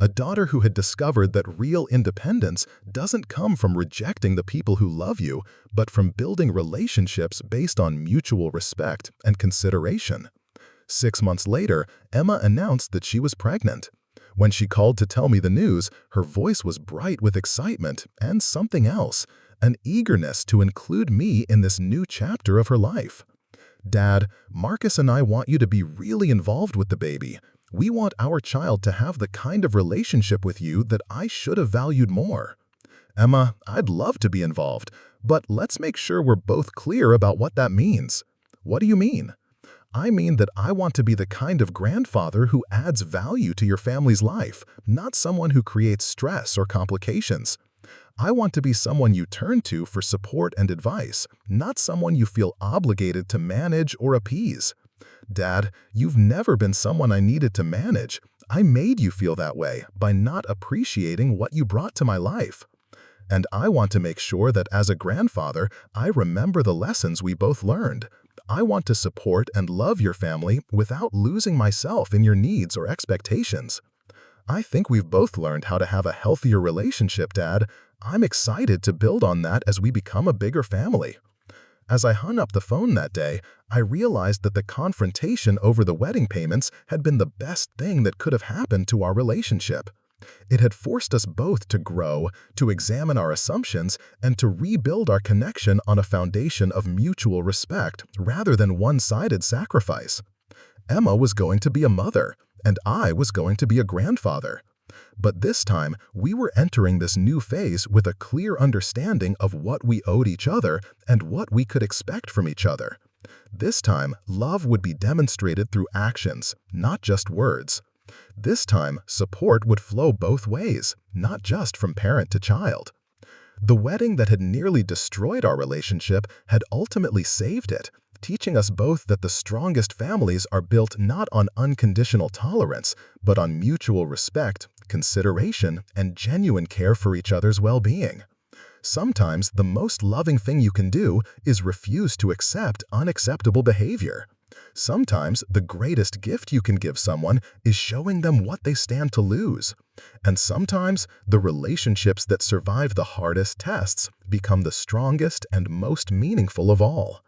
A daughter who had discovered that real independence doesn't come from rejecting the people who love you, but from building relationships based on mutual respect and consideration. 6 months later, Emma announced that she was pregnant. When she called to tell me the news, her voice was bright with excitement and something else: an eagerness to include me in this new chapter of her life. "Dad, Marcus and I want you to be really involved with the baby. We want our child to have the kind of relationship with you that I should have valued more." "Emma, I'd love to be involved, but let's make sure we're both clear about what that means." "What do you mean?" "I mean that I want to be the kind of grandfather who adds value to your family's life, not someone who creates stress or complications. I want to be someone you turn to for support and advice, not someone you feel obligated to manage or appease." "Dad, you've never been someone I needed to manage. I made you feel that way by not appreciating what you brought to my life." And I want to make sure that as a grandfather, I remember the lessons we both learned. I want to support and love your family without losing myself in your needs or expectations. I think we've both learned how to have a healthier relationship, Dad. I'm excited to build on that as we become a bigger family." As I hung up the phone that day, I realized that the confrontation over the wedding payments had been the best thing that could have happened to our relationship. It had forced us both to grow, to examine our assumptions, and to rebuild our connection on a foundation of mutual respect rather than one-sided sacrifice. Emma was going to be a mother, and I was going to be a grandfather. But this time, we were entering this new phase with a clear understanding of what we owed each other and what we could expect from each other. This time, love would be demonstrated through actions, not just words. This time, support would flow both ways, not just from parent to child. The wedding that had nearly destroyed our relationship had ultimately saved it, teaching us both that the strongest families are built not on unconditional tolerance, but on mutual respect, consideration, and genuine care for each other's well-being. Sometimes the most loving thing you can do is refuse to accept unacceptable behavior. Sometimes the greatest gift you can give someone is showing them what they stand to lose. And sometimes the relationships that survive the hardest tests become the strongest and most meaningful of all.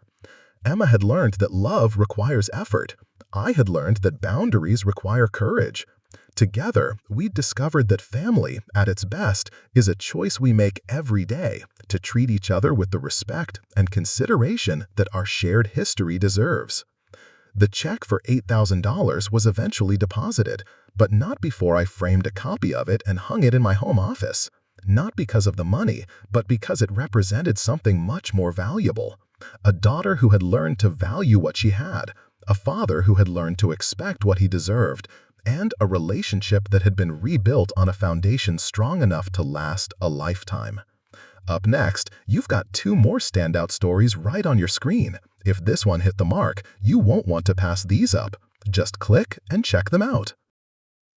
Emma had learned that love requires effort. I had learned that boundaries require courage. Together, we discovered that family, at its best, is a choice we make every day to treat each other with the respect and consideration that our shared history deserves. The check for $8,000 was eventually deposited, but not before I framed a copy of it and hung it in my home office. Not because of the money, but because it represented something much more valuable. A daughter who had learned to value what she had, a father who had learned to expect what he deserved, and a relationship that had been rebuilt on a foundation strong enough to last a lifetime. Up next, you've got 2 more standout stories right on your screen. If this one hit the mark, you won't want to pass these up. Just click and check them out.